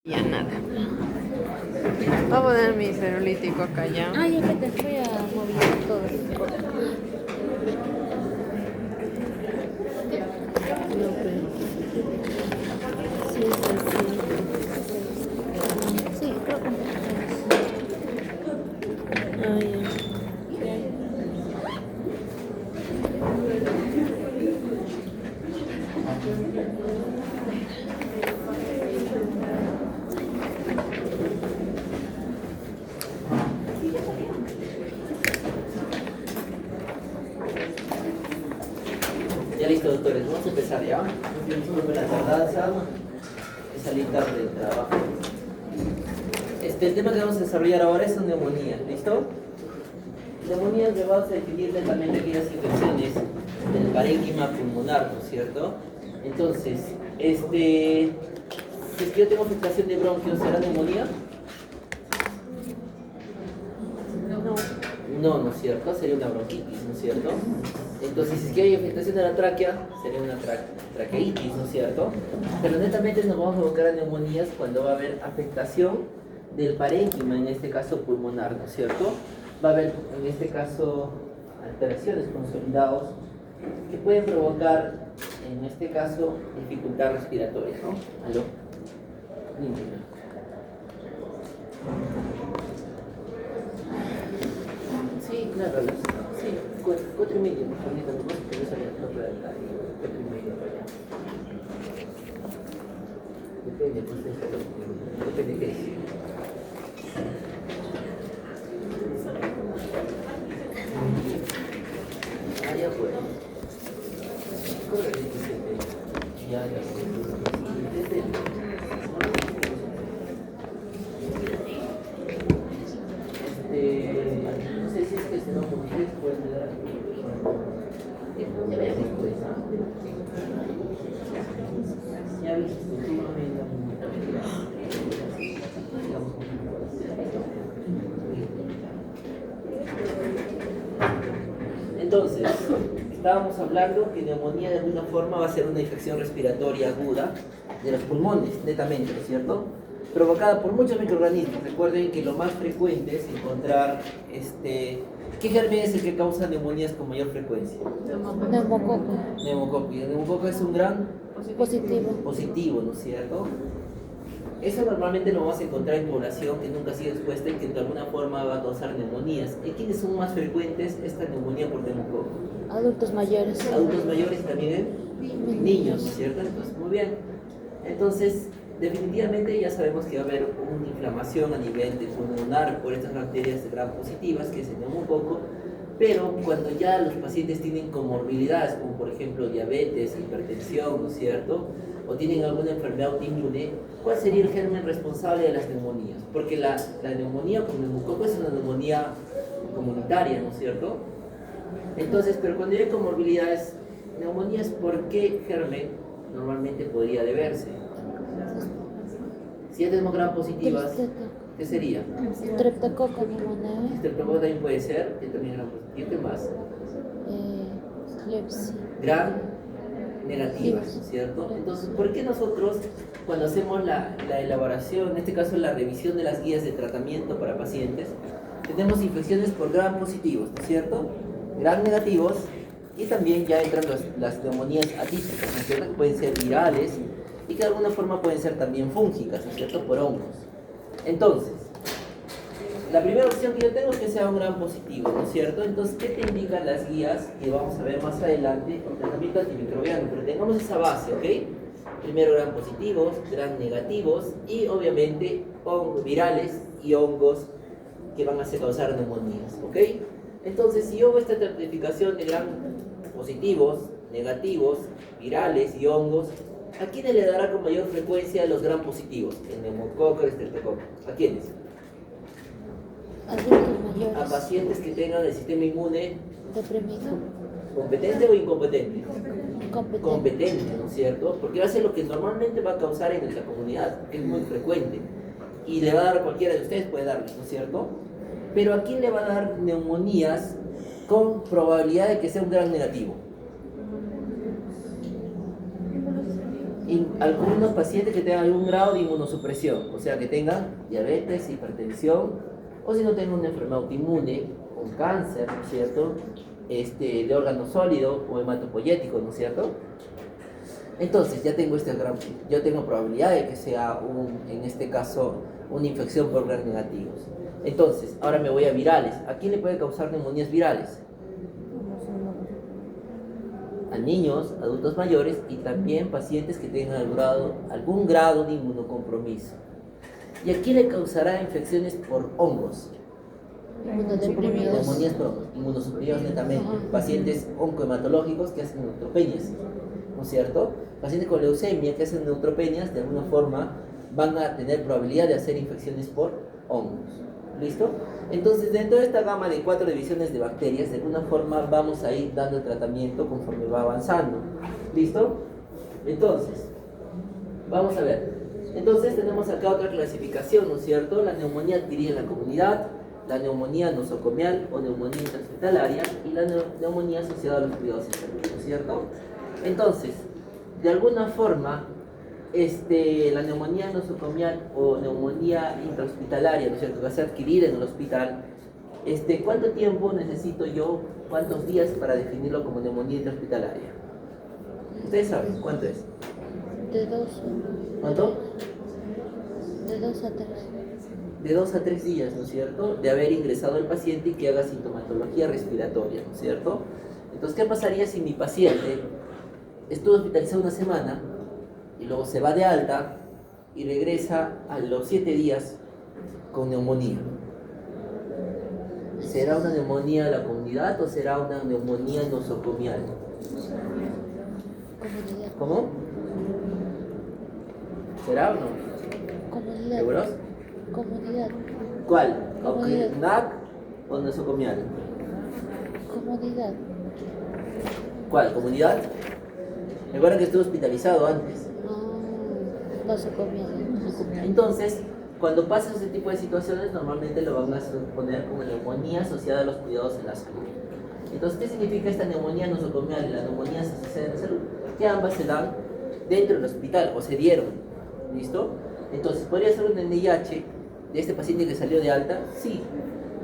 Ya nada. Voy a poner mi celulítico acá ya. Ah, ya que te fui a movilizar todo. No, pero... Sí, sí, sí. Sí, creo que Ah, ya. Ya listo, doctores, vamos a empezar ya. Disculpen la tardanza, es salir tarde del trabajo. El tema que vamos a desarrollar ahora es neumonía, ¿listo? Neumonía que vamos a definir lentamente aquellas infecciones del parénquima pulmonar, ¿no es cierto? Entonces, si es que yo tengo afectación de bronquios, ¿será neumonía? No, ¿no es cierto? Sería una bronquitis, ¿no es cierto? Entonces, si es que hay afectación de la tráquea, sería una traqueitis, ¿no es cierto? Pero netamente nos vamos a evocar a neumonías cuando va a haber afectación del parénquima, en este caso pulmonar, ¿no es cierto? Va a haber, en este caso, alteraciones consolidados que pueden provocar, en este caso, dificultad respiratoria, ¿no? ¿Aló? Límpiame. Sí, claro, sí, 4:30, permítame, que no salía no puede hablar, 4:30 para allá. Depende, pues, depende qué es. Ah, ya fue. Corre, 17. Ya, no sé si es que se no con ustedes pueden dar ya veas después, ya viste, tú no entonces, estábamos hablando que neumonía de alguna forma va a ser una infección respiratoria aguda de los pulmones, netamente, ¿no es cierto? Provocada por muchos microorganismos. Recuerden que lo más frecuente es encontrar, ¿qué germen es el que causa neumonías con mayor frecuencia? neumococo. Neumococo. Y el neumococo es un gran Positivo. ¿no es cierto? Eso normalmente lo vamos a encontrar en población que nunca ha sido expuesta y que de alguna forma va a causar neumonías. ¿Y quiénes son más frecuentes esta neumonía por neumococo? Adultos mayores. Adultos mayores también en niños, ¿cierto? Entonces, muy bien. Entonces, definitivamente ya sabemos que va a haber una inflamación a nivel de pulmonar por estas bacterias gram positivas, que es el neumococo, pero cuando ya los pacientes tienen comorbilidades, como por ejemplo diabetes, hipertensión, ¿no es cierto?, o tienen alguna enfermedad autoinmune, ¿cuál sería el germen responsable de las neumonías? Porque la neumonía por neumococo es una neumonía comunitaria, ¿no es cierto? Entonces, pero cuando hay comorbilidades, neumonías, ¿por qué germen normalmente podría deberse? Si tenemos gram positivas, ¿qué sería? Streptococcus pneumoniae. Streptococcus también puede ser, que también gram positivo. ¿Qué más? Klebsiella. Gram negativas, ¿cierto? Entonces, ¿por qué nosotros, cuando hacemos la elaboración, en este caso la revisión de las guías de tratamiento para pacientes, tenemos infecciones por gram positivos, ¿no es cierto? Gram negativos, y también ya entran las neumonías atípicas, ¿no es cierto?, que pueden ser virales y que de alguna forma pueden ser también fúngicas, ¿no es cierto?, por hongos. Entonces, la primera opción que yo tengo es que sea un gram positivo, ¿no es cierto? Entonces, ¿qué te indican las guías que vamos a ver más adelante con tratamiento antimicrobiano? Pero tengamos esa base, ¿ok? Primero gram positivos, gram negativos y obviamente virales y hongos que van a causar neumonías, ¿ok? Entonces, si yo hago esta estratificación de gram positivos, negativos, virales y hongos, ¿a quiénes le dará con mayor frecuencia los gram positivos? El neumococo, el estreptococo. ¿A quiénes? Adultos mayores. A pacientes que tengan el sistema inmune Deprimido. competente o incompetente. Competente. Competente, ¿no es cierto? Porque va a ser lo que normalmente va a causar en nuestra comunidad, que es muy frecuente. Y le va a dar a cualquiera de ustedes, puede darle, ¿no es cierto? Pero ¿a quién le va a dar neumonías con probabilidad de que sea un gram negativo? algunos pacientes que tengan algún grado de inmunosupresión, o sea, que tengan diabetes, hipertensión, o si no tengan una enfermedad autoinmune, un cáncer, ¿no es cierto? De órgano sólido o hematopoyético, ¿no es cierto? Entonces, yo tengo probabilidad de que sea, en este caso, una infección por gram negativos. Entonces, ahora me voy a virales. ¿A quién le puede causar neumonías virales? A niños, adultos mayores y también pacientes que tengan algún grado de inmunocompromiso. ¿Y a quién le causará infecciones por hongos? Inmunodeprimidos. Neumonías por hongos, inmunosuprimidos netamente. Pacientes oncohematológicos que hacen neutropenias, ¿no es cierto? Pacientes con leucemia que hacen neutropenias, de alguna forma van a tener probabilidad de hacer infecciones por hongos. ¿Listo? Entonces, dentro de esta gama de 4 divisiones de bacterias, de alguna forma vamos a ir dando el tratamiento conforme va avanzando. ¿Listo? Entonces, vamos a ver. Entonces, tenemos acá otra clasificación, ¿no es cierto? La neumonía adquirida en la comunidad, la neumonía nosocomial o neumonía intrahospitalaria y la neumonía asociada a los cuidados enfermeros, ¿no es cierto? Entonces, de alguna forma, la neumonía nosocomial o neumonía intrahospitalaria, ¿no es cierto?, que va a ser adquirida en el hospital, ¿cuánto tiempo necesito yo, cuántos días para definirlo como neumonía intrahospitalaria? ¿Ustedes saben cuánto es? De 2. ¿Cuánto? De 2 a 3. De 2 a 3 días, ¿no es cierto?, de haber ingresado el paciente y que haga sintomatología respiratoria, ¿no es cierto? Entonces, ¿qué pasaría si mi paciente estuvo hospitalizado una semana y luego se va de alta y regresa a los 7 días con neumonía? ¿Será una neumonía de la comunidad o será una neumonía nosocomial? Comunidad. ¿Cómo? ¿Será o no? Comunidad. ¿Seguros? Comunidad. ¿Cuál? Comunidad. ¿NAC o nosocomial? Comunidad. ¿Cuál? ¿Comunidad? Recuerda que estuvo hospitalizado antes. No se comía. Entonces, cuando pasa ese tipo de situaciones, normalmente lo van a poner como neumonía asociada a los cuidados en la salud. Entonces, ¿qué significa esta neumonía nosocomial y la neumonía asociada en la salud? Que ambas se dan dentro del hospital o se dieron. ¿Listo? Entonces, ¿podría ser un NIH de este paciente que salió de alta? Sí.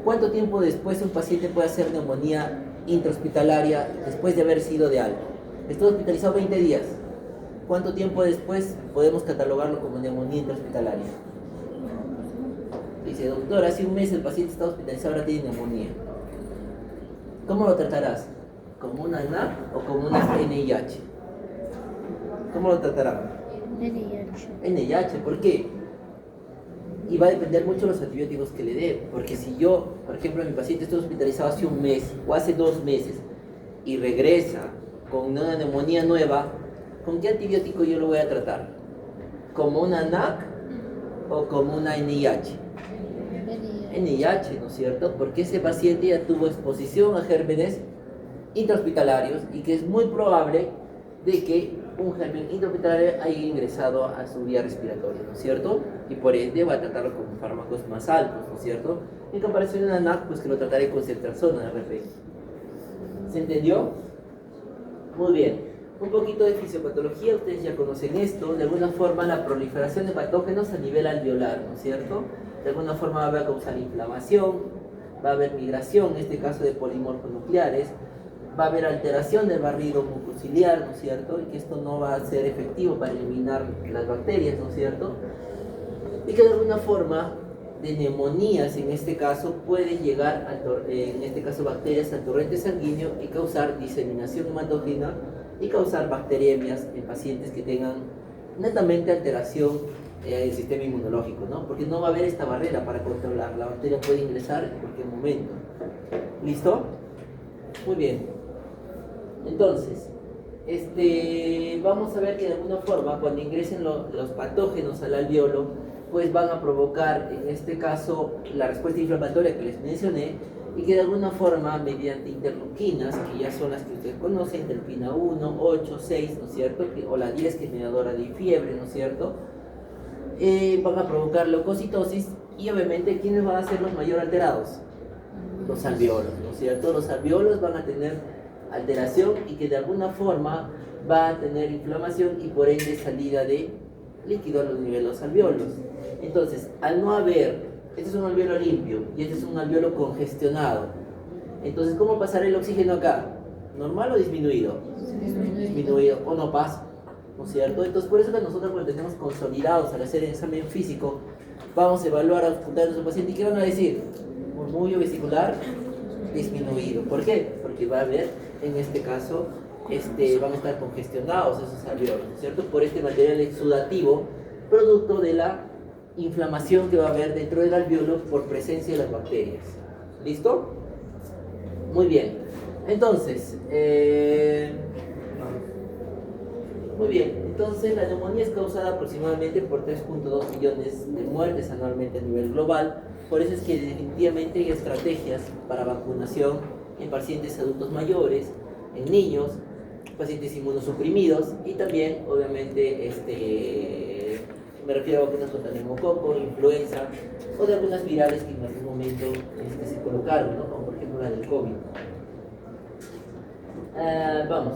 ¿Cuánto tiempo después un paciente puede hacer neumonía intrahospitalaria después de haber sido de alta? Estuvo hospitalizado 20 días. ¿Cuánto tiempo después podemos catalogarlo como neumonía intrahospitalaria? Dice, doctor, hace un mes el paciente está hospitalizado, ahora tiene neumonía. ¿Cómo lo tratarás? ¿Como una NAP o como una NIH? ¿Cómo lo tratarán? NIH, ¿por qué? Y va a depender mucho de los antibióticos que le dé. Porque si yo, por ejemplo, mi paciente está hospitalizado hace un mes o hace 2 meses y regresa con una neumonía nueva, ¿con qué antibiótico yo lo voy a tratar? ¿Como una NAC o como una NIH? NIH, ¿no es cierto? Porque ese paciente ya tuvo exposición a gérmenes intrahospitalarios y que es muy probable de que un germen intrahospitalario haya ingresado a su vía respiratoria, ¿no es cierto? Y por ende va a tratarlo con fármacos más altos, ¿no es cierto? En comparación a una NAC, pues que lo trataré con ceftriaxona de repente. ¿Se entendió? Muy bien. Un poquito de fisiopatología, ustedes ya conocen esto. De alguna forma, la proliferación de patógenos a nivel alveolar, ¿no es cierto? De alguna forma va a causar inflamación, va a haber migración, en este caso de polimorfonucleares, va a haber alteración del barrido mucociliar, ¿no es cierto? Y que esto no va a ser efectivo para eliminar las bacterias, ¿no es cierto? Y que de alguna forma de neumonías, en este caso, puede llegar, en este caso, bacterias al torrente sanguíneo y causar diseminación hematógena y causar bacteriemias en pacientes que tengan netamente alteración del sistema inmunológico, ¿no? Porque no va a haber esta barrera para controlar, la bacteria puede ingresar en cualquier momento. ¿Listo? Muy bien. Entonces, vamos a ver que de alguna forma, cuando ingresen los patógenos al alveolo, pues van a provocar, en este caso, la respuesta inflamatoria que les mencioné, y que de alguna forma, mediante interleuquinas, que ya son las que ustedes conocen, interleuquina 1, 8, 6, ¿no es cierto? O la 10, que es mediadora de fiebre, ¿no es cierto? Van a provocar leucocitosis, y obviamente, ¿quiénes van a ser los mayor alterados? Los alveolos, ¿no es cierto? Los alveolos van a tener alteración y que de alguna forma va a tener inflamación y por ende salida de líquido a los niveles de los alvéolos. Entonces, al no haber, este es un alvéolo limpio y este es un alvéolo congestionado. Entonces, ¿cómo pasará el oxígeno acá? ¿Normal o disminuido? Disminuido o no pasa, ¿no es cierto? Entonces, por eso que nosotros cuando tenemos consolidados al hacer el examen físico, vamos a evaluar a nuestro paciente y ¿qué van a decir? Murmullo vesicular disminuido. ¿Por qué? Porque va a haber, en este caso, van a estar congestionados esos alvéolos, ¿cierto? Por este material exudativo, producto de la inflamación que va a haber dentro del alvéolo por presencia de las bacterias. ¿Listo? Muy bien. Entonces, muy bien. Entonces, la neumonía es causada aproximadamente por 3.2 millones de muertes anualmente a nivel global. Por eso es que definitivamente hay estrategias para vacunación en pacientes adultos mayores, en niños, pacientes inmunosuprimidos y también, obviamente, me refiero a vacunas contra neumococo, influenza o de algunas virales que en algún momento se colocaron, ¿no? Como por ejemplo la del COVID. Vamos,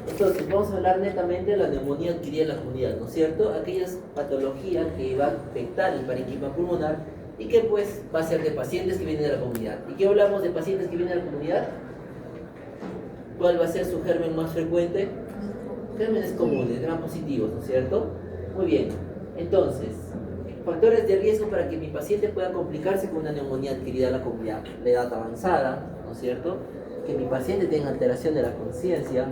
entonces vamos a hablar netamente de la neumonía adquirida en la comunidad, ¿no es cierto? Aquellas patologías que va a afectar el parénquima pulmonar y que pues va a ser de pacientes que vienen de la comunidad. ¿Y qué hablamos de pacientes que vienen de la comunidad? ¿Cuál va a ser su germen más frecuente? Gérmenes comunes, gram positivos, ¿no es cierto? Muy bien, entonces, factores de riesgo para que mi paciente pueda complicarse con una neumonía adquirida en la comunidad. La edad avanzada, ¿no es cierto? Que mi paciente tenga alteración de la conciencia,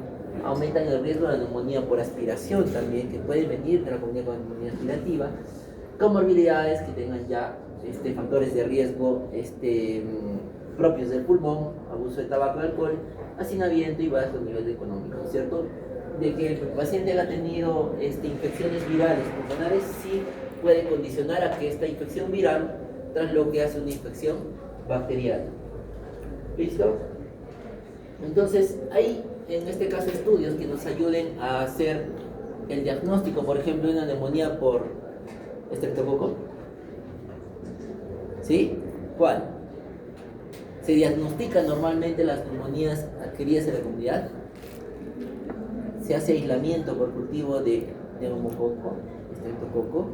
aumentan el riesgo de la neumonía por aspiración también, que puede venir de la comunidad con neumonía aspirativa, comorbilidades que tengan ya factores de riesgo propios del pulmón, abuso de tabaco y alcohol, hacinamiento y bajo nivel económico, ¿no es cierto? De que el paciente haya tenido infecciones virales pulmonares, sí puede condicionar a que esta infección viral trasloque hacia una infección bacteriana. ¿Listo? Entonces, hay en este caso estudios que nos ayuden a hacer el diagnóstico, por ejemplo, de una neumonía por estreptococo. ¿Sí? ¿Cuál? ¿Se diagnostican normalmente las neumonías adquiridas en la comunidad? ¿Se hace aislamiento por cultivo de neumococo, estreptococo?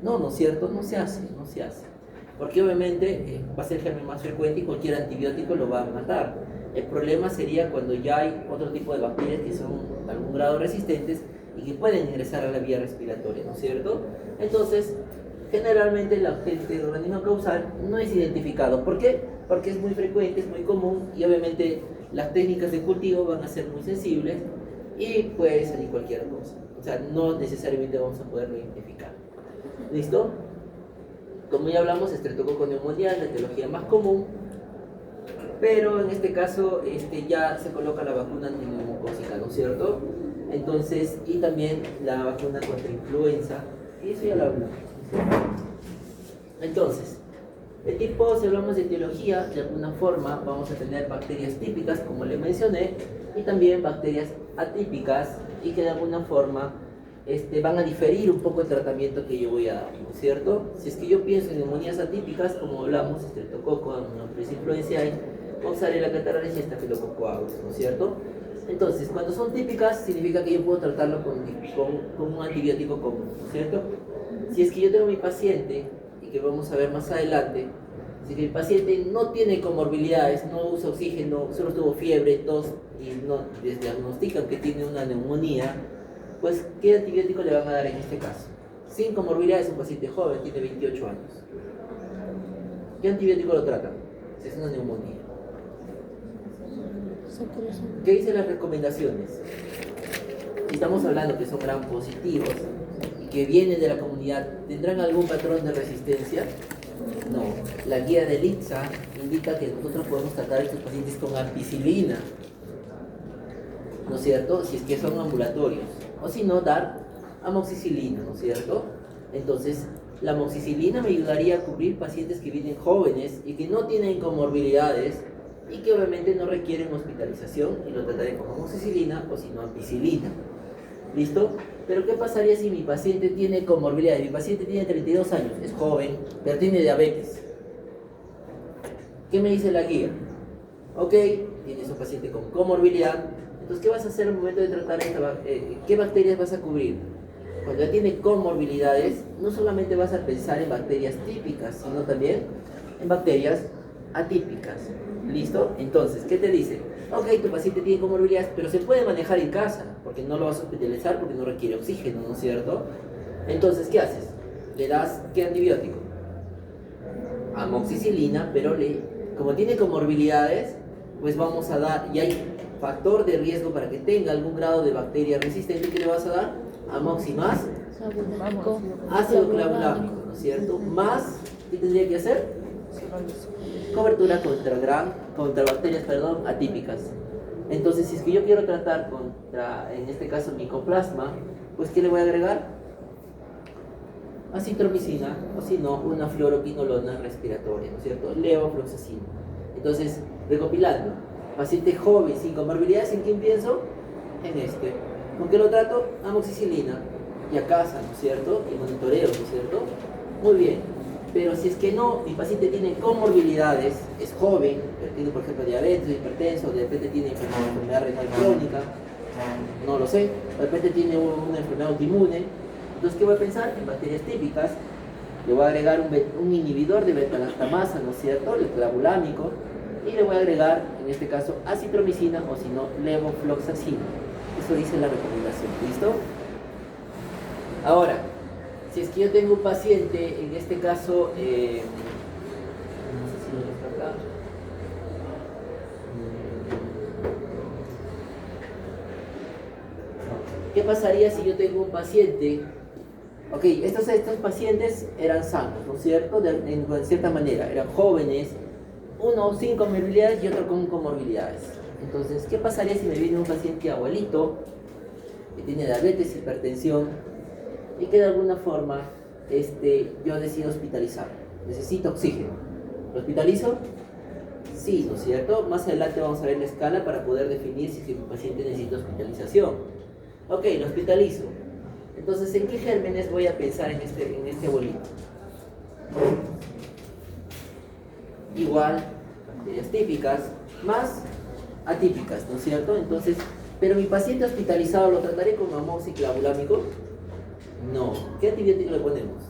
No, ¿no es cierto? No se hace. Porque obviamente va a ser el germen más frecuente y cualquier antibiótico lo va a matar. El problema sería cuando ya hay otro tipo de bacterias que son de algún grado resistentes y que pueden ingresar a la vía respiratoria, ¿no es cierto? Entonces, generalmente el agente organismo causal no es identificado. ¿Por qué? Porque es muy frecuente, es muy común y obviamente las técnicas de cultivo van a ser muy sensibles y puede salir cualquier cosa. O sea, no necesariamente vamos a poderlo identificar. ¿Listo? Como ya hablamos, estreptococo neumonía es la etiología más común, pero en este caso ya se coloca la vacuna antineumocócica, ¿no es cierto? Entonces, y también la vacuna contra influenza, y eso ya lo hablamos. Entonces, el tipo, si hablamos de etiología, de alguna forma vamos a tener bacterias típicas, como le mencioné, y también bacterias atípicas, y que de alguna forma van a diferir un poco el tratamiento que yo voy a dar, ¿no es cierto? Si es que yo pienso en neumonías atípicas, como hablamos, estreptococo, Anopheles influenzae, Mozzarella catarrhalis y Staphylococcus aureus, ¿no es cierto? Entonces, cuando son típicas, significa que yo puedo tratarlo con un antibiótico común, ¿no es cierto? Si es que yo tengo mi paciente, y que vamos a ver más adelante, si el paciente no tiene comorbilidades, no usa oxígeno, solo tuvo fiebre, tos, y no les diagnostican que tiene una neumonía, pues, ¿qué antibiótico le van a dar en este caso? Sin comorbilidades, un paciente joven, tiene 28 años. ¿Qué antibiótico lo tratan? Si es una neumonía. ¿Qué dicen las recomendaciones? Si estamos hablando que son gram positivos y que vienen de la comunidad, ¿tendrán algún patrón de resistencia? No. La guía de ITSA indica que nosotros podemos tratar a estos pacientes con ampicilina, ¿no es cierto? Si es que son ambulatorios. O si no, dar amoxicilina, ¿no es cierto? Entonces, la amoxicilina me ayudaría a cubrir pacientes que vienen jóvenes y que no tienen comorbilidades y que obviamente no requieren hospitalización y lo trataré con amoxicilina o si no ampicilina. ¿Listo? Pero ¿qué pasaría si mi paciente tiene comorbilidades? Mi paciente tiene 32 años, es joven, pero tiene diabetes. ¿Qué me dice la guía? Ok, tienes un paciente con comorbilidad, entonces ¿qué vas a hacer al momento de tratar qué bacterias vas a cubrir? Cuando ya tiene comorbilidades, no solamente vas a pensar en bacterias típicas, sino también en bacterias atípicas. ¿Listo? Entonces, ¿qué te dice? Ok, tu paciente tiene comorbilidades, pero se puede manejar en casa, porque no lo vas a hospitalizar porque no requiere oxígeno, ¿no es cierto? Entonces, ¿qué haces? Le das, ¿qué antibiótico? Amoxicilina, pero como tiene comorbilidades, pues vamos a dar, y hay factor de riesgo para que tenga algún grado de bacteria resistente, ¿qué le vas a dar? Amoxi más Sabulámico. ácido clavulámico, ¿no es cierto? Más, ¿qué tendría que hacer? Cobertura contra bacterias, atípicas. Entonces, si es que yo quiero tratar contra, en este caso, micoplasma, pues ¿qué le voy a agregar? Acitromicina, o si no, una fluoroquinolona respiratoria, ¿no es cierto? Levofloxacina. Entonces, recopilando, paciente joven sin comorbilidades, ¿en quién pienso? En este. ¿Con qué lo trato? Amoxicilina. Y a casa, ¿no es cierto? Y monitoreo, ¿no es cierto? Muy bien. Pero si es que no, mi paciente tiene comorbilidades, es joven, tiene por ejemplo diabetes, hipertenso, de repente tiene enfermedad renal crónica, no lo sé, de repente tiene una enfermedad autoinmune, entonces ¿qué voy a pensar? En bacterias típicas, le voy a agregar un inhibidor de beta-lactamasa, ¿no es cierto? El clavulámico, y le voy a agregar, en este caso, acitromicina o si no, levofloxacina. Eso dice la recomendación, ¿listo? Ahora, si es que yo tengo un paciente, en este caso, no sé si lo está acá. ¿Qué pasaría si yo tengo un paciente? Ok, estos pacientes eran sanos, ¿no es cierto? En cierta manera, eran jóvenes, uno sin comorbilidades y otro con comorbilidades. Entonces, ¿qué pasaría si me viene un paciente abuelito que tiene diabetes, hipertensión y que de alguna forma yo decido hospitalizar? Necesito oxígeno. ¿Lo hospitalizo? Sí, ¿no es cierto? Más adelante vamos a ver la escala para poder definir si el paciente necesita hospitalización. Ok, lo hospitalizo. Entonces, ¿en qué gérmenes voy a pensar en este abuelito? Igual, bacterias típicas, más atípicas, ¿no es cierto? Entonces, pero mi paciente hospitalizado, ¿lo trataré con amoxiclavulámico? No. ¿Qué antibiótico le ponemos?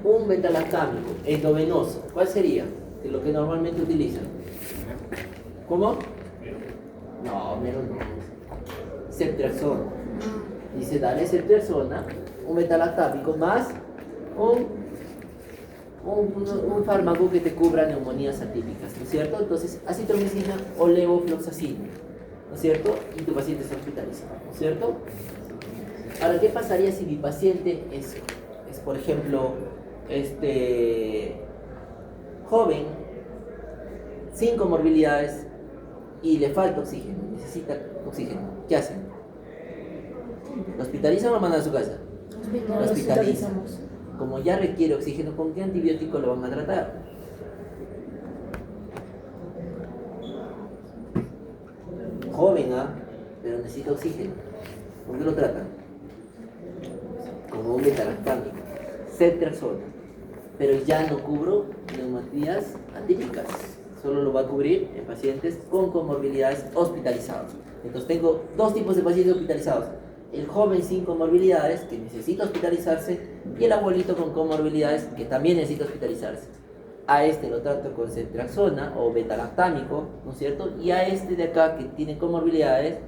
Un beta-lactámico, endovenoso. ¿Cuál sería? De lo que normalmente utilizan. ¿Cómo? No, menos no. Ceftriaxona. Dice, dale ceftriaxona, un beta-lactámico más un fármaco que te cubra neumonías atípicas, ¿no es cierto? Entonces, acitromicina o levofloxacina, ¿no es cierto? Y tu paciente está hospitalizado, ¿no es cierto? Ahora, ¿qué pasaría si mi paciente es por ejemplo, joven, sin comorbilidades y le falta oxígeno, necesita oxígeno? ¿Qué hacen? ¿Lo hospitalizan o lo mandan a su casa? Lo hospitalizan. Como ya requiere oxígeno, ¿con qué antibiótico lo van a tratar? Joven, pero necesita oxígeno. ¿Con qué lo tratan? Como un beta-lactámico, ceftriaxona. Pero ya no cubro neumonías atípicas. Solo lo va a cubrir en pacientes con comorbilidades hospitalizados. Entonces tengo dos tipos de pacientes hospitalizados. El joven sin comorbilidades, que necesita hospitalizarse, y el abuelito con comorbilidades, que también necesita hospitalizarse. A este lo trato con ceftriaxona o beta-lactámico, ¿no es cierto? Y a este de acá, que tiene comorbilidades,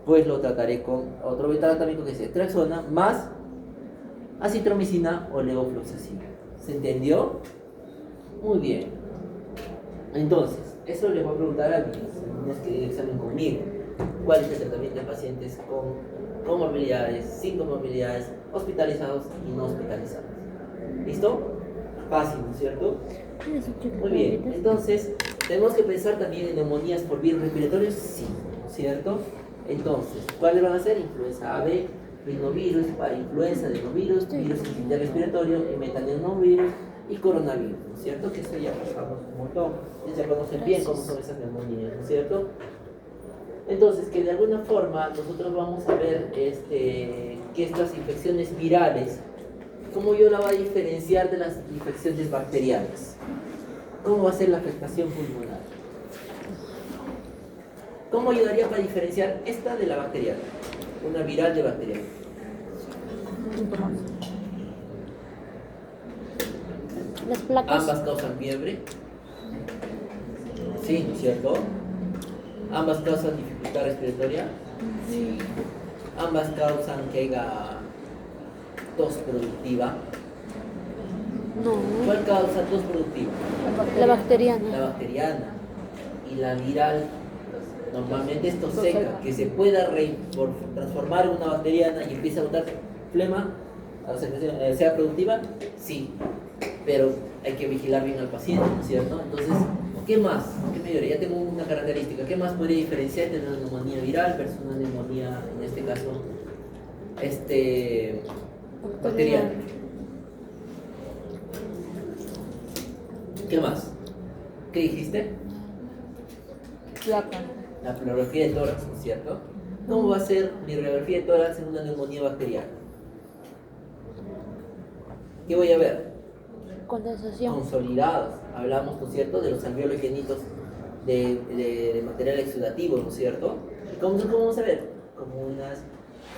pues lo trataré con otro beta-lactámico que es ceftriaxona, más acitromicina o levofloxacina. ¿Se entendió? Muy bien. Entonces, eso les voy a preguntar a mis niños que den examen conmigo. ¿Cuál es el tratamiento de pacientes con comorbilidades, sin comorbilidades, hospitalizados y no hospitalizados? ¿Listo? Fácil, ¿no es cierto? Muy bien. Entonces, tenemos que pensar también en neumonías por virus respiratorios, sí, ¿no es cierto? Entonces, ¿cuáles van a ser? Influenza A B, rinovirus, para influenza, adenovirus, virus respiratorio, metaneumovirus y coronavirus, ¿no es cierto? Que eso ya pasamos un montón, ya conocen bien cómo son esas neumonías, ¿no es cierto? Entonces, que de alguna forma nosotros vamos a ver que estas infecciones virales, ¿cómo yo la voy a diferenciar de las infecciones bacterianas? ¿Cómo va a ser la afectación pulmonar? ¿Cómo ayudaría para diferenciar esta de la bacteriana? Una viral de bacteriana. Las placas. Ambas causan fiebre. Sí, ¿no es cierto? Ambas causan dificultad respiratoria. Sí. Ambas causan que haya tos productiva. No. ¿Cuál causa tos productiva? La bacteriana. La bacteriana. Y la viral, normalmente es tos seca, que se pueda transformar en una bacteriana y empieza a botar flema, o sea, que sea productiva, sí. Pero hay que vigilar bien al paciente, ¿no es cierto? Entonces, ¿qué más? ¿Qué me diría? Ya tengo una característica. ¿Qué más podría diferenciar entre una neumonía viral versus una neumonía, en este caso, bacteriana? ¿Qué más? ¿Qué dijiste? Placa. La radiografía de tórax, ¿no es cierto? ¿Cómo va a ser mi radiografía de tórax en una neumonía bacteriana? ¿Qué voy a ver? Condensación. Consolidados. Hablamos, ¿no es cierto?, de los alveolos llenitos de material exudativo, ¿no es cierto? ¿Y cómo vamos a ver? Como unas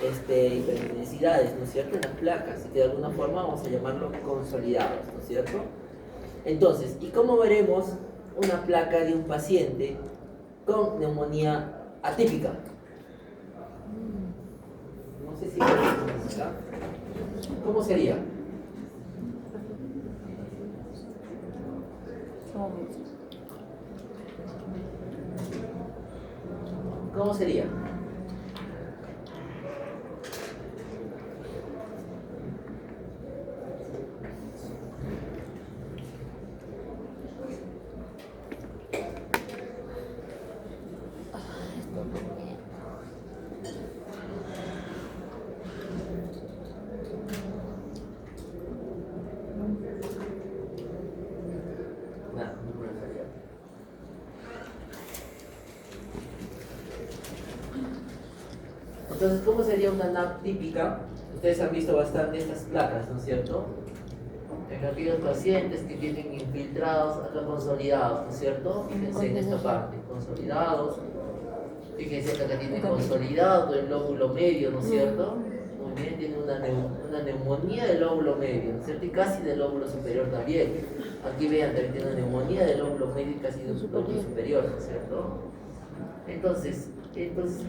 hiperdensidades, ¿no es cierto?, en las placas, y que de alguna forma vamos a llamarlo consolidados, ¿no es cierto? Entonces, ¿y cómo veremos una placa de un paciente con neumonía atípica? No sé si ¿cómo sería? ¿Cómo sería? Nada, no me salía. Entonces, ¿cómo sería una NAP típica? Ustedes han visto bastante estas placas, ¿no es cierto? En aquellos pacientes que tienen infiltrados, acá consolidados, ¿no es cierto? Fíjense en esta parte, consolidados. Fíjense que acá tiene consolidado el lóbulo medio, ¿no es cierto? Muy bien, tiene una neumonía del lóbulo medio, ¿no es cierto? Y casi del lóbulo superior también. Aquí vean, también tiene una neumonía del lóbulo medio y casi del lóbulo superior, ¿no es cierto? Entonces,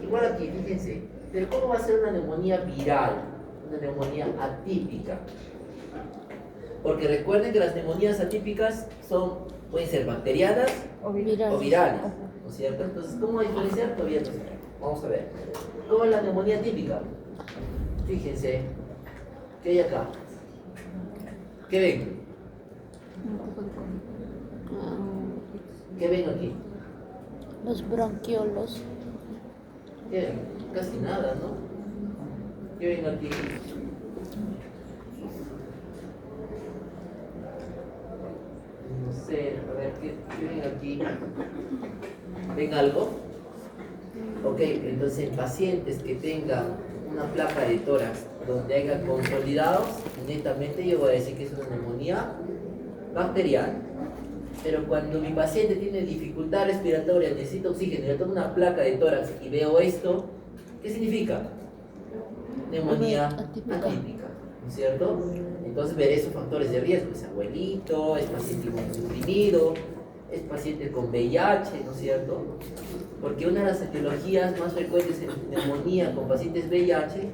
igual aquí, fíjense, pero ¿cómo va a ser una neumonía viral? Una neumonía atípica. Porque recuerden que las neumonías atípicas pueden ser bacterianas o virales, ¿no es cierto? Entonces, ¿cómo diferenciar? Todavía no sé. Vamos a ver. ¿Cómo es la neumonía típica? Fíjense, ¿qué hay acá? ¿Qué ven? ¿Qué ven aquí? Los bronquiolos. ¿Qué ven? Casi nada, ¿no? ¿Qué ven aquí? No sé, a ver, ¿qué ven aquí? ¿Ven algo? Ok, entonces en pacientes que tengan una placa de tórax donde haya consolidados, netamente yo voy a decir que es una neumonía bacteriana. Pero cuando mi paciente tiene dificultad respiratoria, necesita oxígeno, yo tengo una placa de tórax y veo esto, ¿qué significa? Neumonía atípica, ¿no es cierto? Entonces veré sus factores de riesgo, es abuelito, es paciente inmunosuprimido, es paciente con VIH, ¿no es cierto? Porque una de las etiologías más frecuentes en neumonía con pacientes VIH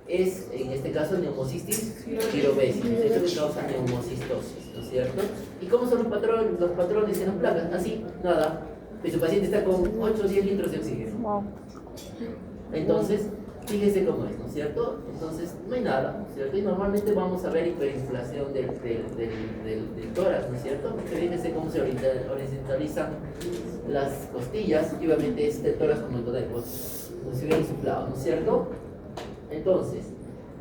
es, en este caso, neumocistis pirovesis, esto que causa neumocistosis, ¿no es cierto? ¿Y cómo son los patrones en las placas? Así, nada, pues su paciente está con 8 o 10 litros de oxígeno. Entonces, fíjense cómo es, ¿no es cierto? Entonces, no hay nada, ¿no es cierto? Y normalmente vamos a ver hiperinflación del tórax, ¿no es cierto? Porque fíjense cómo se horizontalizan las costillas y obviamente es el tórax como el total, pues, como si hubiera insuflado, ¿no es cierto? Entonces,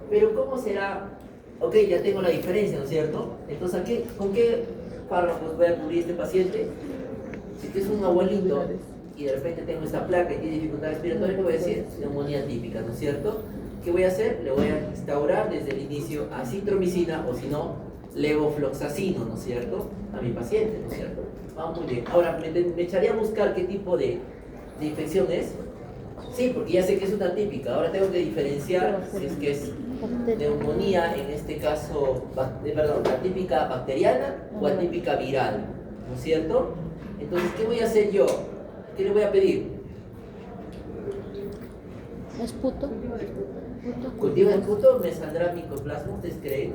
pero ¿cómo será? Ok, ya tengo la diferencia, ¿no es cierto? Entonces, ¿con qué fármacos voy a cubrir este paciente? Si es un abuelito y de repente tengo esta placa y tiene dificultad respiratoria, ¿qué voy a decir? Neumonía típica, ¿no es cierto? ¿Qué voy a hacer? Le voy a instaurar desde el inicio acitromicina o si no, levofloxacino, ¿no es cierto? A mi paciente, ¿no es cierto? Vamos muy bien. Ahora, me echaría a buscar qué tipo de infección es. Sí, porque ya sé que es una típica. Ahora tengo que diferenciar si es que es neumonía, en este caso, perdón, atípica bacteriana o atípica viral, ¿no es cierto? Entonces, ¿qué voy a hacer yo? ¿Qué le voy a pedir? Esputo. Cultivo el puto, me saldrá micoplasma, ¿ustedes creen?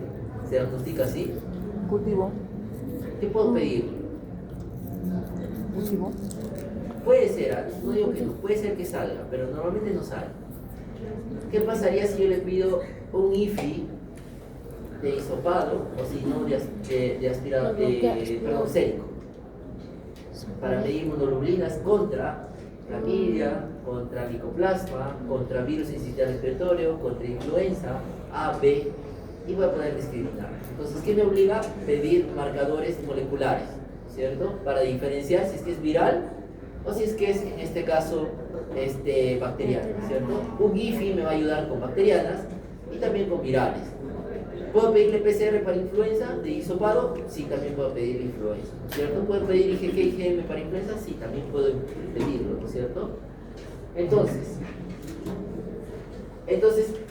¿Se diagnostica así? Cultivo. ¿Qué puedo pedir? Cultivo. Puede ser, no digo que no, puede ser que salga, pero normalmente no sale. ¿Qué pasaría si yo le pido un IFI de hisopado o si no de aspirado, perdón, sérico? Para medir inmunoglobulinas contra clamidia, contra micoplasma, contra virus incisional respiratorio, contra influenza, A, B, y voy a poder discriminar. Entonces, ¿qué me obliga? Pedir marcadores moleculares, ¿cierto? Para diferenciar si es que es viral o si es que es, en este caso, bacteriana, ¿cierto? Un IFI me va a ayudar con bacterianas y también con virales. ¿Puedo pedirle PCR para influenza de hisopado? Sí, también puedo pedir influenza, ¿cierto? ¿Puedo pedir IgG, IgM para influenza? Sí, también puedo pedirlo, ¿no es cierto? Entonces,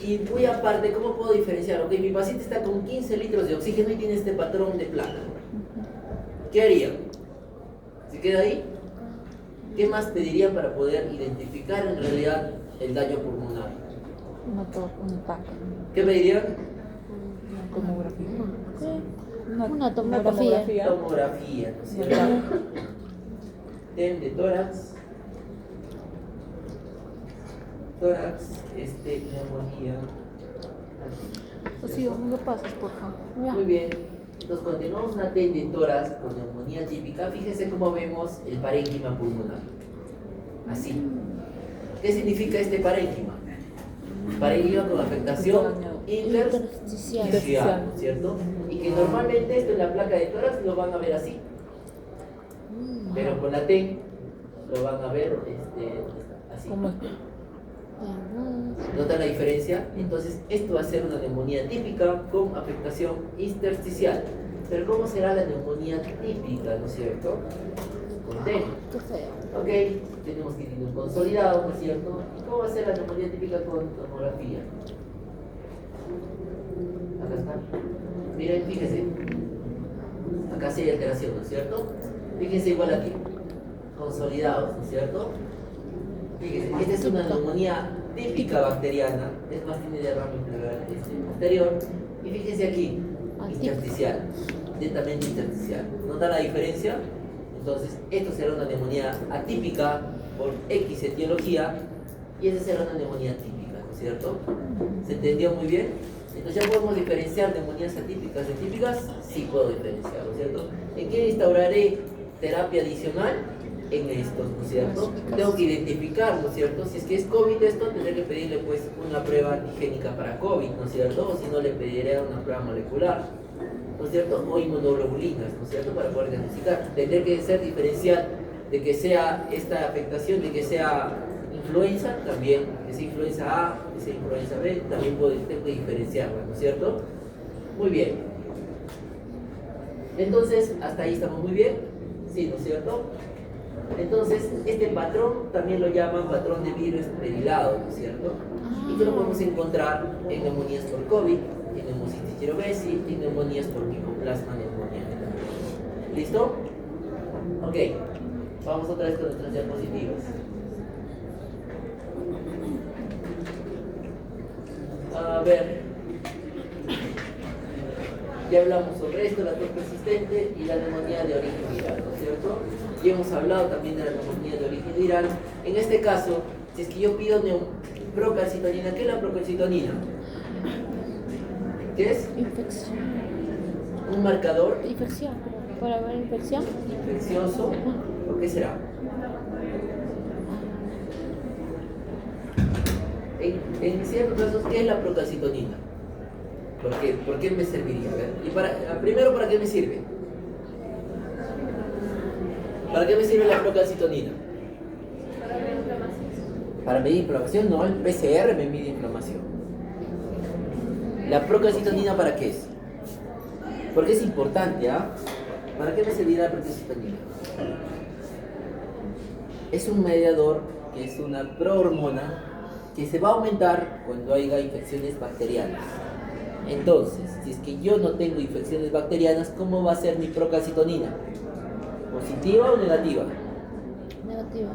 y muy aparte, ¿cómo puedo diferenciar? Ok, mi paciente está con 15 litros de oxígeno y tiene este patrón de placa. ¿Qué haría? ¿Se queda ahí? ¿Qué más pedirían para poder identificar en realidad el daño pulmonar? Un TAC. ¿Qué pedirían? Tomografía. Una tomografía. Tomografía, ¿no es cierto? TEM de tórax. Tórax, neumonía. Sí, ¿me lo pasas, por favor? Muy bien. Entonces continuamos una TEM de tórax con neumonía típica. Fíjense cómo vemos el parénquima pulmonar. Así. ¿Qué significa este parénquima? Parénquima con afectación intersticial, ¿cierto? Y que normalmente esto en la placa de tórax lo van a ver así. Pero con la TEM lo van a ver así. ¿Cómo? ¿Nota la diferencia? Entonces, esto va a ser una neumonía típica con afectación intersticial. Pero ¿cómo será la neumonía típica, no es cierto? Con TEM. Ok, tenemos que tener un consolidado, ¿no es cierto? ¿Y cómo va a ser la neumonía típica con tomografía? Acá está. Miren, fíjense. Acá sí hay alteración, ¿no es cierto? Fíjense igual aquí. Consolidados, ¿no es cierto? Fíjense, esta es una neumonía típica bacteriana, es más, tiene derrame posterior. Y fíjense aquí, intersticial, netamente intersticial. ¿Nota la diferencia? Entonces, esto será una neumonía atípica por X etiología y esa será una neumonía típica, ¿no es cierto? ¿Se entendió muy bien? Entonces ya podemos diferenciar neumonías atípicas de típicas, sí puedo diferenciar, ¿no es cierto? ¿En qué instauraré terapia adicional? En estos, ¿no es cierto? Tengo que identificar, ¿no es cierto? Si es que es COVID esto, tendré que pedirle pues una prueba antigénica para COVID, ¿no es cierto? O si no, le pediré una prueba molecular, ¿no es cierto? O inmunoglobulinas, ¿no es cierto? Para poder diagnosticar. Tendré que ser diferencial de que sea esta afectación, de que sea influenza, también, que sea influenza A, que sea influenza B, también tengo que diferenciarla, ¿no es cierto? Muy bien. Entonces, hasta ahí estamos muy bien, ¿sí, no es cierto? Entonces, este patrón también lo llaman patrón de virus perilado, ¿no es cierto? Y que lo podemos encontrar en neumonías por COVID, en neumocitis girovesi, en neumonías por micoplasma neumonía. ¿Listo? Ok, vamos otra vez con nuestras diapositivas. A ver, ya hablamos sobre esto, la tos persistente y la neumonía de origen viral, ¿no es cierto? Y hemos hablado también de la neumonía de origen viral. En este caso, si es que yo pido procalcitonina, ¿qué es la procalcitonina? ¿Qué es? Infección. Un marcador Infección. Para ver infección. infeccioso. ¿O qué será? En ciertos casos, ¿qué es la procalcitonina? ¿Por qué me serviría? A ver, y primero, ¿para qué me sirve? ¿Para qué me sirve la procalcitonina? Para medir inflamación, no, el PCR me mide inflamación. ¿La procalcitonina para qué es? Porque es importante, ¿ah? ¿Para qué me servirá la proxacitonina? Es un mediador que es una prohormona que se va a aumentar cuando haya infecciones bacterianas. Entonces, si es que yo no tengo infecciones bacterianas, ¿cómo va a ser mi procalcitonina? ¿Positiva o negativa? Negativa.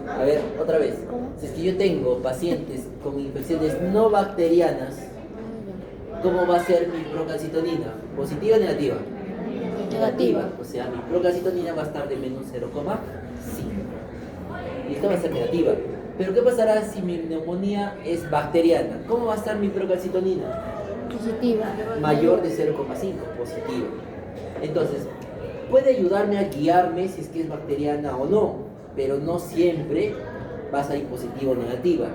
A ver, otra vez. ¿Cómo? Si es que yo tengo pacientes con infecciones no bacterianas, Ah, ¿cómo va a ser mi procalcitonina? ¿Positiva o negativa? Negativa. O sea, mi procalcitonina va a estar de menos 0,5. Y esta va a ser negativa. Pero ¿qué pasará si mi neumonía es bacteriana? ¿Cómo va a estar mi procalcitonina? ya. Positiva. Mayor de 0,5, positiva. Entonces, puede ayudarme a guiarme si es que es bacteriana o no, pero no siempre va a salir positiva o negativa.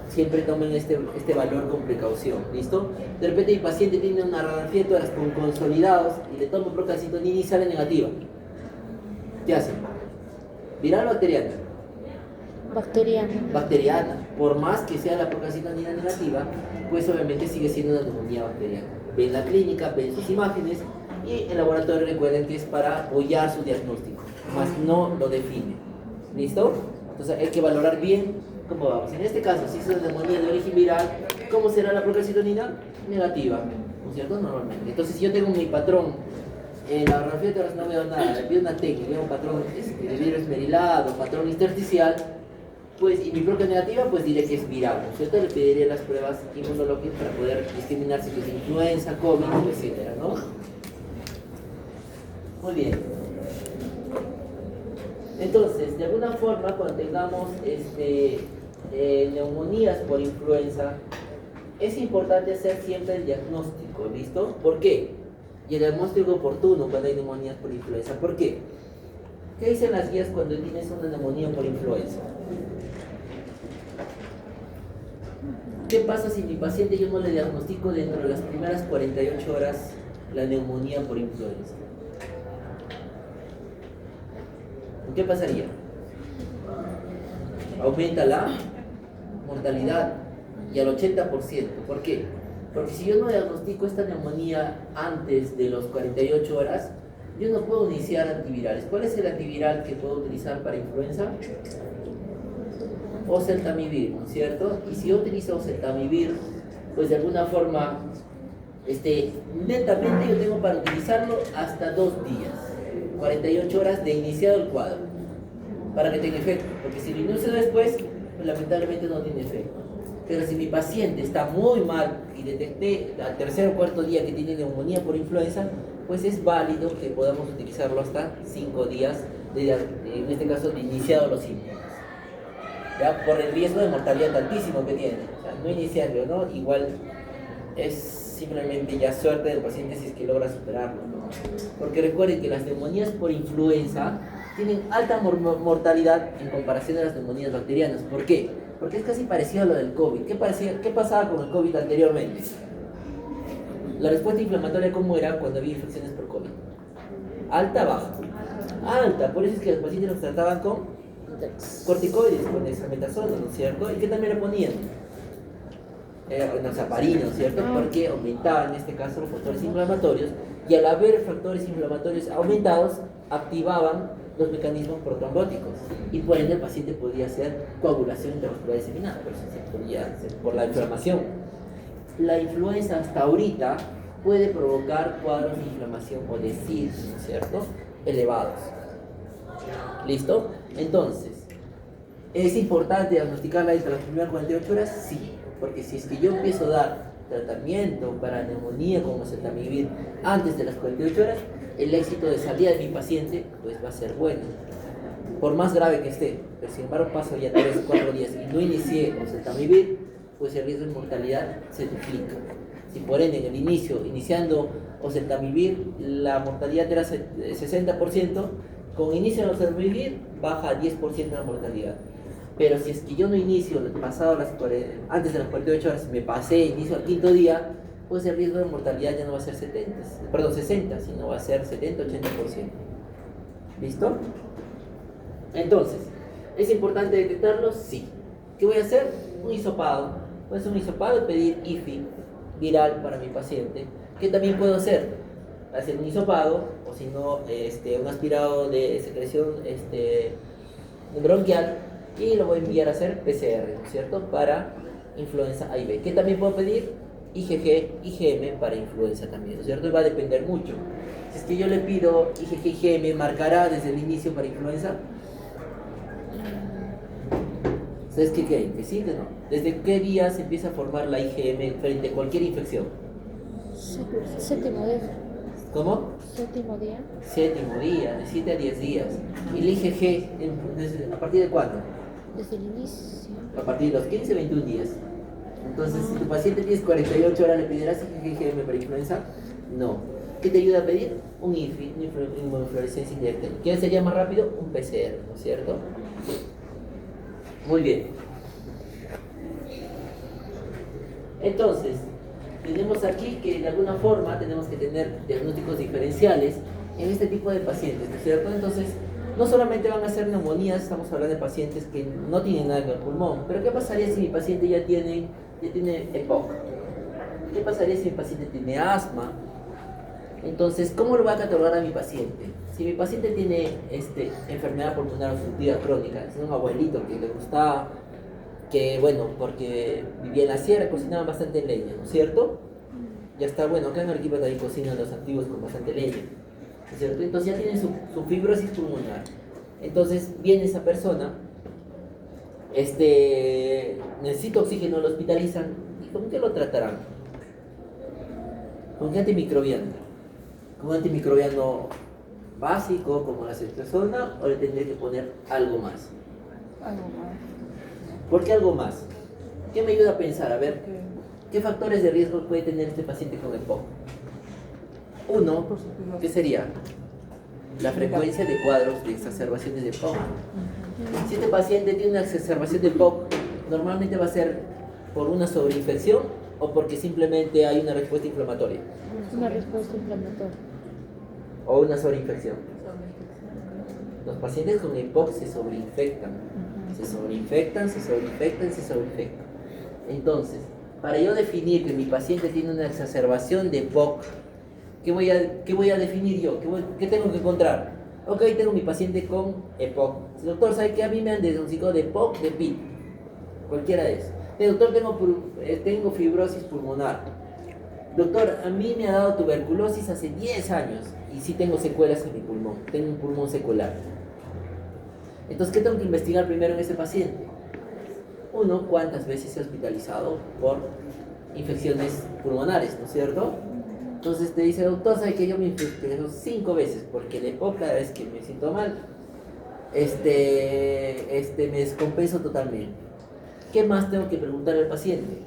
Siempre tomen este valor con precaución, ¿listo? De repente mi paciente tiene una radiografía de tórax con consolidados y le tomo procalcitonina y sale negativa. ¿Qué hace? ¿Viral o bacteriana? Bacteriana. Bacteriana. Por más que sea la procalcitonina negativa, pues obviamente sigue siendo una neumonía bacteriana. Ven la clínica, ven sus imágenes y el laboratorio recuerden que es para apoyar su diagnóstico, más no lo define. ¿Listo? Entonces hay que valorar bien cómo vamos. En este caso, si es una neumonía de origen viral, ¿cómo será la procalcitonina? Negativa, ¿no es cierto? Normalmente. Entonces si yo tengo mi patrón, en la radiografía de tórax no veo nada, veo una técnica, veo un patrón de vidrio esmerilado, patrón intersticial, pues, y mi propia negativa, pues diré que es viral, ¿no es cierto? Le pediría las pruebas inmunológicas para poder discriminar si es influenza, COVID, etcétera, ¿no? Muy bien. Entonces, de alguna forma, cuando tengamos neumonías por influenza, es importante hacer siempre el diagnóstico, ¿listo? ¿Por qué? Y el diagnóstico oportuno cuando hay neumonías por influenza. ¿Por qué? ¿Qué dicen las guías cuando tienes una neumonía por influenza? ¿Qué pasa si mi paciente yo no le diagnostico dentro de las primeras 48 horas la neumonía por influenza? ¿Qué pasaría? Aumenta la mortalidad y al 80%. ¿Por qué? Porque si yo no diagnostico esta neumonía antes de los 48 horas, yo no puedo iniciar antivirales. ¿Cuál es el antiviral que puedo utilizar para influenza? Oseltamivir, ¿no es cierto? Y si yo utilizo oseltamivir, pues de alguna forma, netamente yo tengo para utilizarlo hasta 2 días, 48 horas de iniciado el cuadro, para que tenga efecto. Porque si lo inicio después, pues lamentablemente no tiene efecto. Pero si mi paciente está muy mal y detecté al tercer o cuarto día que tiene neumonía por influenza, pues es válido que podamos utilizarlo hasta 5 días, en este caso de iniciado los síntomas. ¿Ya? Por el riesgo de mortalidad altísimo que tiene. O sea, no iniciarlo, ¿no? Igual es simplemente ya suerte del paciente si es que logra superarlo, ¿no? Porque recuerden que las neumonías por influenza tienen alta mortalidad en comparación a las neumonías bacterianas. ¿Por qué? Porque es casi parecido a lo del COVID. ¿Qué pasaba con el COVID anteriormente? La respuesta inflamatoria, ¿cómo era cuando había infecciones por COVID? Alta, baja. Alta, por eso es que los pacientes los trataban con corticoides, con dexametasona, ¿no es cierto? ¿Y qué también le ponían? Enoxaparina, ¿no es cierto? Porque aumentaban en este caso los factores inflamatorios y al haber factores inflamatorios aumentados, activaban los mecanismos protrombóticos y por ende el paciente podía hacer coagulación intravascular diseminada, por eso se podía hacer por la inflamación. La influenza hasta ahorita puede provocar cuadros de inflamación o de SID, ¿no es cierto? Elevados. ¿Listo? Entonces, ¿es importante diagnosticarla entre las primeras 48 horas? Sí, porque si es que yo empiezo a dar tratamiento para neumonía como oseltamivir antes de las 48 horas, el éxito de salida de mi paciente pues va a ser bueno, por más grave que esté. Pero sin embargo paso ya 3 o 4 días y no inicié oseltamivir, pues el riesgo de mortalidad se duplica. Si por ende en el inicio, iniciando oseltamivir, la mortalidad era 60%, con inicio de oseltamivir baja a 10% la mortalidad. Pero si es que yo no inicio antes de las 48 horas, me pasé, inicio al 5.º día, pues el riesgo de mortalidad ya no va a ser 60, sino va a ser 70-80%. ¿Listo? Entonces, ¿es importante detectarlo? Sí. ¿Qué voy a hacer? Un hisopado. Voy a hacer un hisopado y pedir IFI, viral para mi paciente, ¿qué también puedo hacer? Hacer un hisopado, o si no, un aspirado de secreción bronquial, y lo voy a enviar a hacer PCR, ¿no es cierto? Para influenza A y B. ¿Qué también puedo pedir? IgG, IgM para influenza también, ¿no es cierto? Y va a depender mucho. Si es que yo le pido IgG, IgM, ¿marcará desde el inicio para influenza? ¿Ustedes qué creen? ¿Que sí o no? ¿Desde qué día se empieza a formar la IgM frente a cualquier infección? Séptimo día. ¿Cómo? Séptimo día. Séptimo día, de 7 a 10 días. ¿Y el IgG a partir de cuándo? Desde el inicio. A partir de los 15 21 días. Entonces, si tu paciente tienes 48 horas, ¿le pedirás IgG para influenza? No. ¿Qué te ayuda a pedir? Un INFI, una inmunofluorescencia inyectable. ¿Qué sería más rápido? Un PCR, ¿no es cierto? Muy bien. Entonces, tenemos aquí que de alguna forma tenemos que tener diagnósticos diferenciales en este tipo de pacientes, ¿no es cierto? Entonces, no solamente van a ser neumonías, estamos hablando de pacientes que no tienen nada en el pulmón, pero ¿qué pasaría si mi paciente ya tiene EPOC? ¿Qué pasaría si mi paciente tiene asma? Entonces, ¿cómo lo va a catalogar a mi paciente? Si mi paciente tiene enfermedad pulmonar obstructiva crónica, es un abuelito que le gustaba, que bueno, porque vivía en la sierra, cocinaba bastante leña, ¿no es cierto? Ya está, bueno, acá en Arequipa también cocinan los antiguos con bastante leña, ¿no es cierto? Entonces ya tiene su fibrosis pulmonar. Entonces viene esa persona, necesita oxígeno, lo hospitalizan, ¿y con qué lo tratarán? ¿Con qué antimicrobiano? ¿Con un antimicrobiano básico como la ceftriaxona o le tendré que poner algo más? Algo más. ¿Por qué algo más? ¿Qué me ayuda a pensar? A ver, ¿qué factores de riesgo puede tener este paciente con EPOC? Uno, ¿qué sería? La frecuencia de cuadros de exacerbaciones de EPOC. Si este paciente tiene una exacerbación de EPOC, normalmente va a ser por una sobreinfección o porque simplemente hay una respuesta inflamatoria. Una respuesta inflamatoria. O una sobreinfección. Los pacientes con EPOC se sobreinfectan. Se sobreinfectan. Entonces, para yo definir que mi paciente tiene una exacerbación de EPOC, ¿qué voy a definir yo? ¿Qué tengo que encontrar? Ok, tengo mi paciente con EPOC. Doctor, ¿sabe que a mí me han diagnosticado de EPOC, de PIT? Cualquiera de esos. Doctor, tengo fibrosis pulmonar. Doctor, a mí me ha dado tuberculosis hace 10 años y sí tengo secuelas en mi pulmón. Tengo un pulmón secular. Entonces, ¿qué tengo que investigar primero en ese paciente? Uno, ¿cuántas veces se ha hospitalizado por infecciones pulmonares, ¿no es cierto? Entonces te dice, doctor, ¿sabe que yo me infecté 5 veces? Porque de cada vez que me siento mal, me descompenso totalmente. ¿Qué más tengo que preguntar al paciente?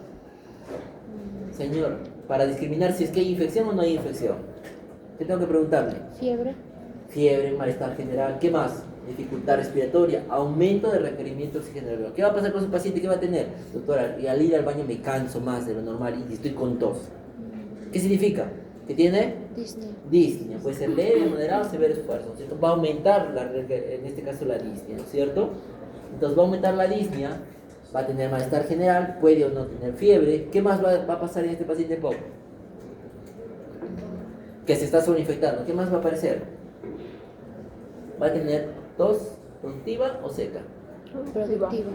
Señor, para discriminar si es que hay infección o no hay infección, ¿qué tengo que preguntarle? Fiebre, malestar general, ¿qué más? Dificultad respiratoria, aumento de requerimiento de oxígeno. ¿Qué va a pasar con su paciente? ¿Qué va a tener? Doctora, y al ir al baño me canso más de lo normal y estoy con tos. ¿Qué significa? ¿Que tiene? Disnea. Puede ser leve, moderado, severo esfuerzo, ¿no es cierto? Va a aumentar, en este caso, la disnea, ¿no es cierto? Entonces va a aumentar la disnea, va a tener malestar general, puede o no tener fiebre. ¿Qué más va a pasar en este paciente POC? Que se está sobreinfectando. ¿Qué más va a aparecer? Va a tener tos productiva o seca.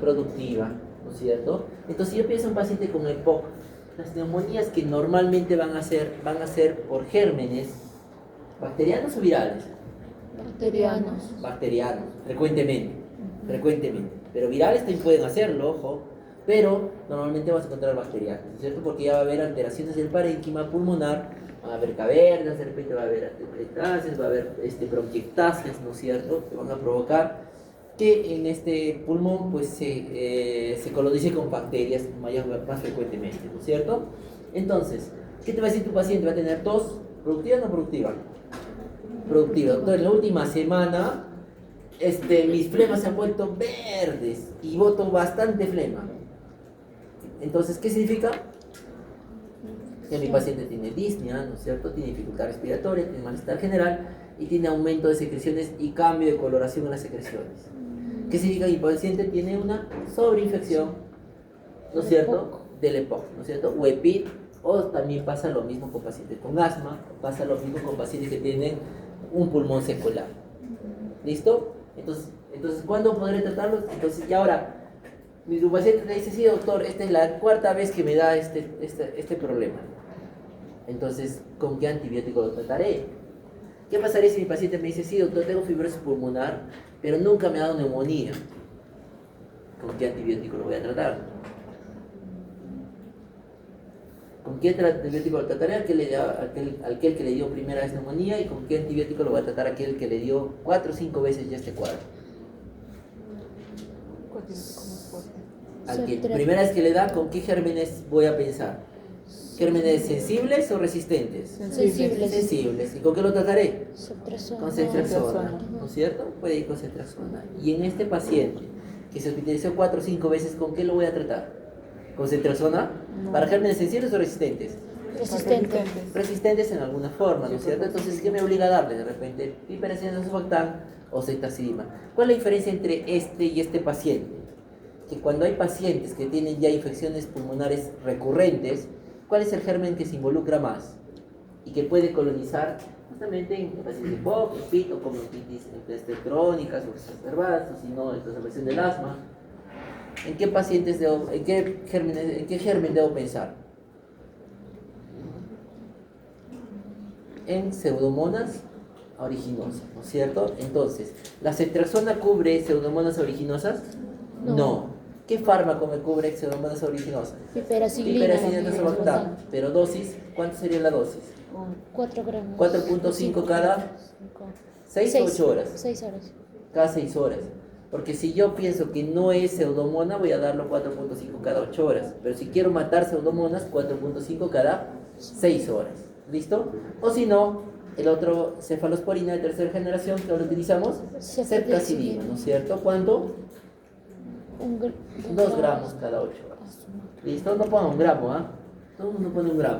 Productiva, ¿no es cierto? Entonces, si yo pienso en un paciente con EPOC, las neumonías que normalmente van a ser por gérmenes, bacterianos o virales. Bacterianos, frecuentemente. Pero virales también pueden hacerlo, ojo, pero normalmente vas a encontrar bacterianos, ¿no es cierto? Porque ya va a haber alteraciones del parénquima pulmonar, va a haber cavernas, de repente va a haber ectasias, va a haber bronquiectasias, ¿no es cierto? Que van a provocar que en este pulmón pues se colonice con bacterias más frecuentemente, ¿no es cierto? Entonces, ¿qué te va a decir tu paciente? ¿Va a tener tos productiva o no productiva? Productiva. Doctor, en la última semana mis flemas se han vuelto verdes y boto bastante flema. Entonces, ¿qué significa? Que mi paciente tiene disnea, ¿no es cierto? Tiene dificultad respiratoria, tiene malestar general y tiene aumento de secreciones y cambio de coloración en las secreciones. ¿Qué significa que mi paciente tiene una sobreinfección, ¿no es cierto? Del EPOC, ¿no es cierto? O EPIT O también pasa lo mismo con pacientes con asma, pasa lo mismo con pacientes que tienen un pulmón secular. ¿Listo? Entonces ¿cuándo podré tratarlos? Entonces, y ahora, mi paciente me dice, sí, doctor, esta es la cuarta vez que me da este problema. Entonces, ¿con qué antibiótico lo trataré? ¿Qué pasaría si mi paciente me dice, sí, doctor, tengo fibrosis pulmonar, pero nunca me ha dado neumonía? ¿Con qué antibiótico lo voy a tratar? ¿Con qué antibiótico lo trataré? Aquel que le dio primera vez neumonía, y con qué antibiótico lo voy a tratar aquel que le dio 4 o 5 veces ya este cuadro. ¿Cuál tiene que comer fuerte? Al que primera vez que le da, ¿con qué gérmenes voy a pensar? ¿Gérmenes sensibles o resistentes? Sensibles. Sensibles. ¿Y con qué lo trataré? Ceftriaxona. Con ceftriaxona, Ceftriaxona. ¿no es cierto? Puede ir con ceftriaxona. Y en este paciente que se hospitalizó 4 o 5 veces, ¿con qué lo voy a tratar? ¿Con ceftriaxona? No. ¿Para gérmenes sensibles o resistentes? Resistente. Resistentes en alguna forma, ¿no es cierto? Entonces, ¿qué me obliga a darle? De repente, piperacina, sulfactam o ceftazidima. ¿Cuál es la diferencia entre este y este paciente? Que cuando hay pacientes que tienen ya infecciones pulmonares recurrentes, ¿cuál es el germen que se involucra más? Y que puede colonizar justamente en pacientes de POC, pito, como otitis crónicas o exacerbadas, o si no, exacerbación del asma. ¿En qué pacientes en qué germen debo pensar? En pseudomonas aeruginosa, ¿no es cierto? Entonces, ¿la ceftriaxona cubre pseudomonas aeruginosas? No. ¿Qué fármaco me cubre pseudomonas aeruginosas? Piperacillina. Piperacillina sulfactam. Pero dosis, ¿cuánto sería la dosis? 4 gramos. 4.5 cada 6 o 8 horas. 6 horas. Cada 6 horas. Porque si yo pienso que no es pseudomona, voy a darlo 4.5 cada 8 horas. Pero si quiero matar pseudomonas, 4.5 cada 6 horas. ¿Listo? O si no, el otro cefalosporina de tercera generación, que ahora utilizamos, ceftazidima, ¿no es cierto? ¿Cuánto? 2 gramos cada 8 horas. ¿Listo? No ponga 1 gramo, ¿ah? Todo el mundo pone 1 gramo.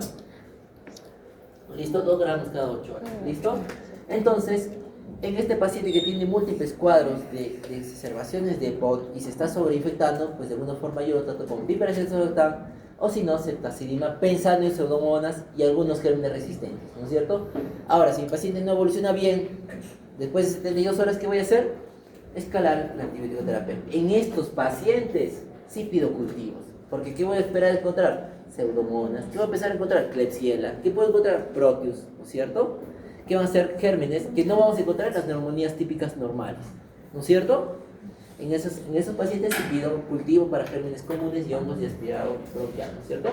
¿Listo? 2 gramos cada 8 horas. ¿Listo? Entonces, en este paciente que tiene múltiples cuadros de exacerbaciones de POC y se está sobreinfectando, pues de alguna forma yo lo trato con piperacillina o si no, ceftazidima, pensando en pseudomonas y algunos gérmenes resistentes, ¿no es cierto? Ahora, si mi paciente no evoluciona bien, después de 72 horas, ¿qué voy a hacer? Escalar la antibiótico-terapia. En estos pacientes sí pido cultivos, porque ¿qué voy a esperar encontrar? Pseudomonas. ¿Qué voy a empezar a encontrar? Klebsiella. ¿Qué puedo encontrar? Proteus, ¿no es cierto? Que van a ser gérmenes que no vamos a encontrar en las neumonías típicas normales, ¿no es cierto? En esos pacientes sí pido cultivo para gérmenes comunes y hongos de aspirado bronquial, ¿no es cierto?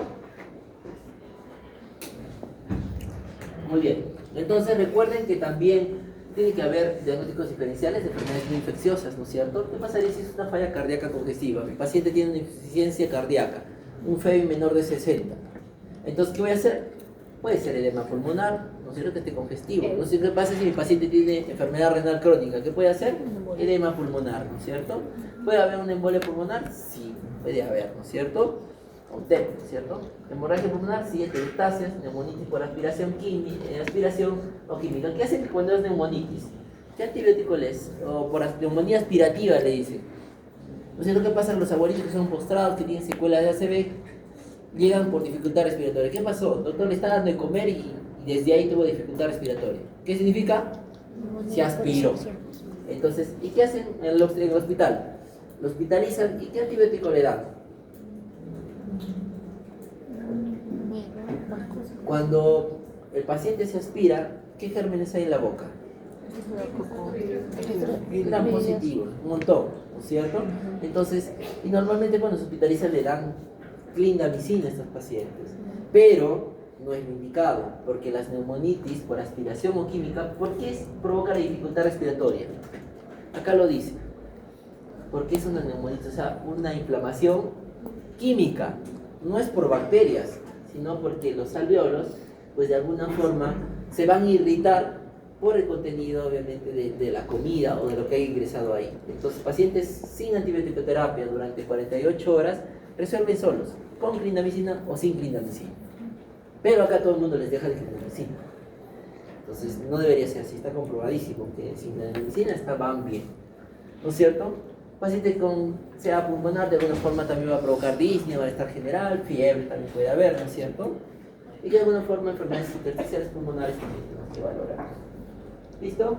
Muy bien. Entonces recuerden que también tiene que haber diagnósticos diferenciales de enfermedades no infecciosas, ¿no es cierto? ¿Qué pasaría si es una falla cardíaca congestiva? Mi paciente tiene una insuficiencia cardíaca, un FEBI menor de 60. Entonces, ¿qué voy a hacer? Puede ser edema pulmonar, ¿no es cierto? Que esté congestivo. No sé qué pasa si mi paciente tiene enfermedad renal crónica. ¿Qué puede hacer? Edema pulmonar, ¿no es cierto? ¿Puede haber una embolia pulmonar? Sí, puede haber, ¿no es cierto? O TEP, ¿no es cierto? Hemorragia pulmonar, sí, epileptasias, neumonitis por aspiración o química. ¿Qué hacen cuando es neumonitis? ¿Qué antibiótico les? O por neumonía aspirativa le dicen. ¿No es cierto? ¿Qué pasa con los abuelitos que son postrados, que tienen secuela de ACV? Llegan por dificultad respiratoria. ¿Qué pasó? Doctor, le está dando de comer y desde ahí tuvo dificultad respiratoria. ¿Qué significa? Se aspiró. Entonces, ¿y qué hacen en el hospital? Lo hospitalizan y ¿qué antibiótico le dan? Cuando el paciente se aspira, ¿qué gérmenes hay en la boca? Gran positivos, un montón, ¿no es cierto? Entonces, y normalmente cuando se hospitalizan le dan clindamicina a estos pacientes, pero no es lo indicado, porque las neumonitis por aspiración o química, ¿por qué provoca la dificultad respiratoria? Acá lo dice, porque es una neumonitis, o sea, una inflamación química, no es por bacterias, sino porque los alveolos, pues de alguna forma, se van a irritar por el contenido, obviamente, de la comida o de lo que haya ingresado ahí. Entonces, pacientes sin antibiótico-terapia durante 48 horas resuelven solos, con clindamicina o sin clindamicina. Pero acá todo el mundo les deja de clindamicina. Entonces, no debería ser así, está comprobadísimo que sin clindamicina van bien, ¿no es cierto? Paciente con CA pulmonar de alguna forma también va a provocar disnea, malestar general, fiebre también puede haber, ¿no es cierto? y que de alguna forma enfermedades intersticiales pulmonares también tenemos que valorar. ¿Listo?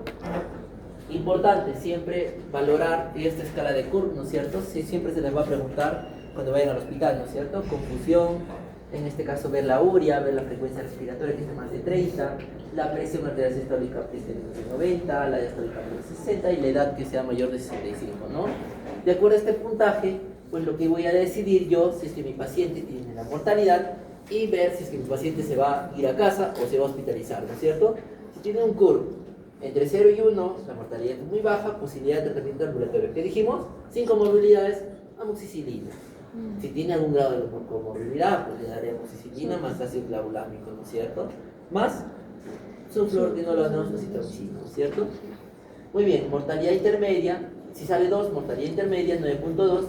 Importante siempre valorar esta escala de Kurth, ¿no es cierto? Sí, siempre se les va a preguntar cuando vayan al hospital, ¿no es cierto? Confusión, en este caso ver la urea, ver la frecuencia respiratoria que es de más de 30, la presión arterial sistólica que es de 90, la diastólica de 60 y la edad que sea mayor de 65, ¿no? De acuerdo a este puntaje, pues lo que voy a decidir yo si es que mi paciente tiene la mortalidad y ver si es que mi paciente se va a ir a casa o se va a hospitalizar, ¿no es cierto? Si tiene un Kurth entre 0 y 1, la mortalidad es muy baja, posibilidad de tratamiento ambulatorio. ¿Qué dijimos? 5 comorbilidades, amoxicilina. Si tiene algún grado de comorbilidad, pues le daré amoxicilina más ácido clavulámico, ¿no es cierto? Más sulfurquinolonas o citromicina, ¿no es cierto? Muy bien, mortalidad intermedia. Si sale 2, mortalidad intermedia, 9.2,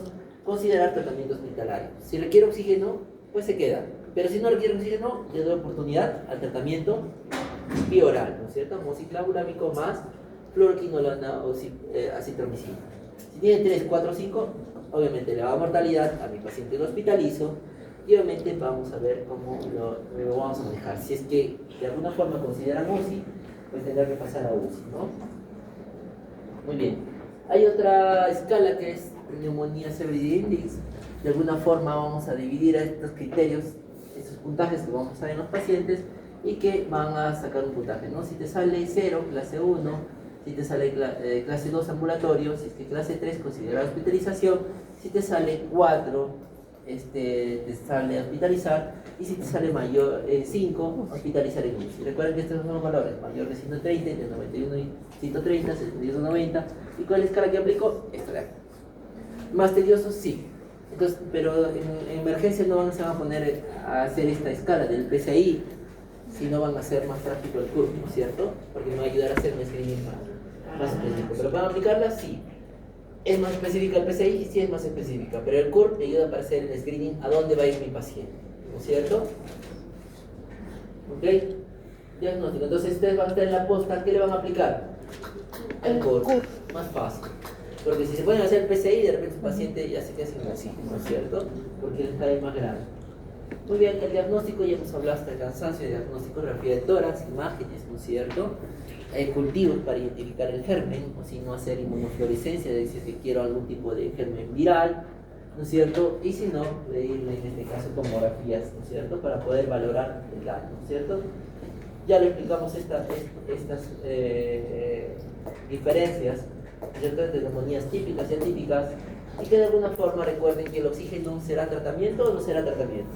considerar tratamiento hospitalario. Si requiere oxígeno, pues se queda. Pero si no requiere oxígeno, le doy oportunidad al tratamiento bioral, ¿no es cierto? Amoxiclavulámico más fluoroquinolona o acitromicina. Si tiene 3, 4, 5, obviamente le va a mortalidad, a mi paciente lo hospitalizo y obviamente vamos a ver cómo lo vamos a manejar. Si es que de alguna forma consideran UCI, pues tendrá que pasar a UCI, ¿no? Muy bien. Hay otra escala que es neumonía severity index. De alguna forma vamos a dividir a estos criterios, estos puntajes que vamos a ver en los pacientes y que van a sacar un puntaje, ¿no? Si te sale 0, clase 1, si te sale clase 2 ambulatorio, si es que clase 3 considera hospitalización, si te sale 4 te sale hospitalizar y si te sale mayor 5 hospitalizar en UCI. Recuerden que estos son los valores, mayor de 130, de 91 y 130, 72 90. ¿Y cuál es la escala que aplico? Esta de acá. ¿Más tedioso? Sí. Entonces, pero en emergencia no se van a poner a hacer esta escala del PCI, sino van a hacer más práctico el curso, ¿no es cierto? Porque me va a ayudar a hacer un screening más específico. Pero para aplicarla, sí. ¿Es más específica el PCI? Sí, es más específica. Pero el CUR me ayuda para hacer el screening a dónde va a ir mi paciente, ¿no es cierto? ¿Ok? Diagnóstico. Entonces, ustedes van a estar en la posta, ¿qué le van a aplicar? El CUR. Más fácil. Porque si se pueden hacer el PCI, de repente su paciente ya se queda sin oxígeno, ¿no es cierto? Porque el escala es más grande. Muy bien, el diagnóstico ya hemos hablado hasta el cansancio, de diagnóstico-grafía de tórax, imágenes, ¿no es cierto? Cultivos para identificar el germen, o si no hacer inmunofluorescencia, de decir que quiero algún tipo de germen viral, ¿no es cierto? Y si no, pedirle en este caso tomografías, ¿no es cierto? Para poder valorar el daño, ¿no es cierto? Ya le explicamos estas diferencias, ¿no es cierto? Entre neumonías típicas y atípicas, y que de alguna forma recuerden que el oxígeno será tratamiento o no será tratamiento.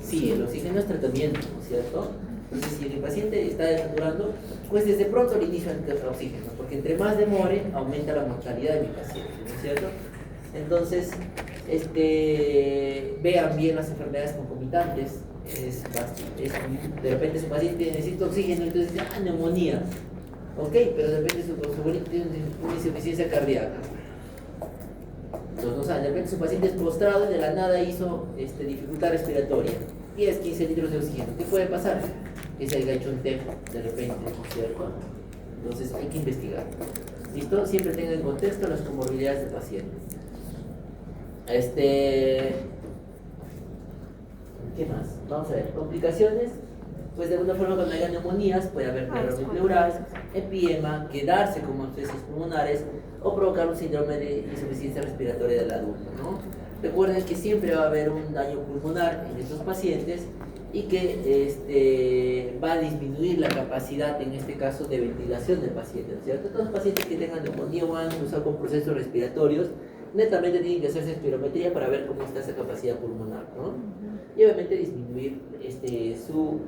Sí, el oxígeno es tratamiento, ¿no es cierto? Entonces, si el paciente está desaturando, pues desde pronto le inicio el oxígeno, porque entre más demore, aumenta la mortalidad de mi paciente, ¿no es cierto? Entonces, vean bien las enfermedades concomitantes. De repente su paciente necesita oxígeno, entonces dice, neumonía. Ok, pero de repente su tiene una insuficiencia cardíaca. Entonces, no saben, de repente su paciente es postrado y de la nada hizo dificultad respiratoria. 10, 15 litros de oxígeno. ¿Qué puede pasar? Que se haya hecho un TEP de repente, ¿no es cierto? Entonces hay que investigar. ¿Listo? Siempre tengan en contexto las comorbilidades del paciente. ¿Qué más? Vamos a ver. Complicaciones. Pues de alguna forma cuando haya neumonías puede haber pérdida pleural, empiema, quedarse con abscesos pulmonares o provocar un síndrome de insuficiencia respiratoria del adulto, ¿no? Recuerden que siempre va a haber un daño pulmonar en estos pacientes y que va a disminuir la capacidad, en este caso, de ventilación del paciente, ¿no es cierto? Todos los pacientes que tengan neumonía o van a cruzar con procesos respiratorios, netamente tienen que hacerse espirometría para ver cómo está esa capacidad pulmonar, ¿no? Y obviamente disminuir sus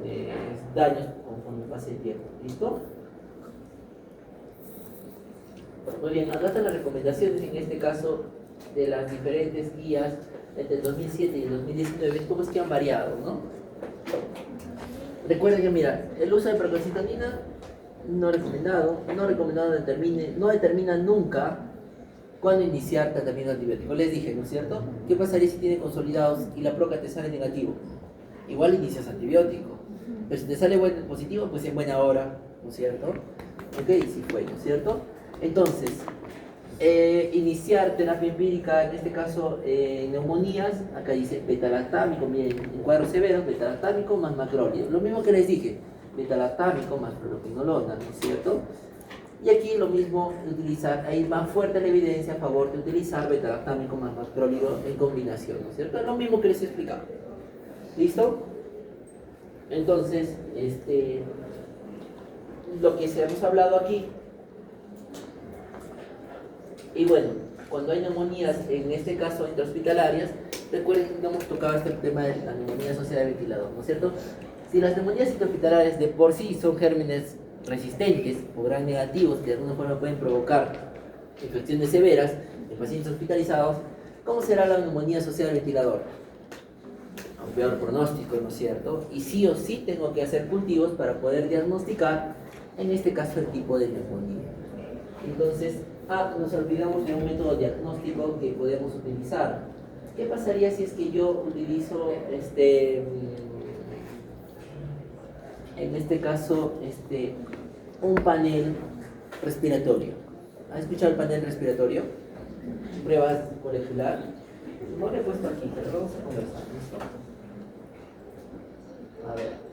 daños conforme pase el tiempo, ¿listo? Muy bien, acá están las recomendaciones, en este caso, de las diferentes guías entre el 2007 y el 2019, cómo es que han variado, ¿no? Recuerden que, mira, el uso de procalcitonina no recomendado no determina nunca cuándo iniciar tratamiento antibiótico. Les dije, ¿no es cierto? ¿Qué pasaría si tiene consolidados y la proca te sale negativo? Igual inicias antibiótico, pero si te sale positivo, pues en buena hora, ¿no es cierto? Ok, sí fue, ¿no es cierto? Entonces, iniciar terapia empírica, en este caso neumonías, acá dice betalactámico, miren, en cuadros severos, betalactámico más macrolio. Lo mismo que les dije, betalactámico más propinolona, ¿no es cierto? Y aquí lo mismo, utilizar, ahí más fuerte la evidencia a favor de utilizar betalactámico más macrolio en combinación, ¿no es cierto? Es lo mismo que les he explicado. ¿Listo? Entonces, lo que se hemos hablado aquí. Y bueno, cuando hay neumonías, en este caso intrahospitalarias, recuerden que no hemos tocado este tema de la neumonía asociada al ventilador, ¿no es cierto? Si las neumonías intrahospitalarias de por sí son gérmenes resistentes o gran negativos que de alguna forma pueden provocar infecciones severas en pacientes hospitalizados, ¿cómo será la neumonía asociada al ventilador? A un peor pronóstico, ¿no es cierto? Y sí o sí tengo que hacer cultivos para poder diagnosticar, en este caso, el tipo de neumonía. Entonces, nos olvidamos de un método diagnóstico que podemos utilizar. ¿Qué pasaría si es que yo utilizo en este caso un panel respiratorio? ¿Has escuchado el panel respiratorio? Pruebas molecular. No lo he puesto aquí, pero vamos a conversar. ¿Listo? A ver.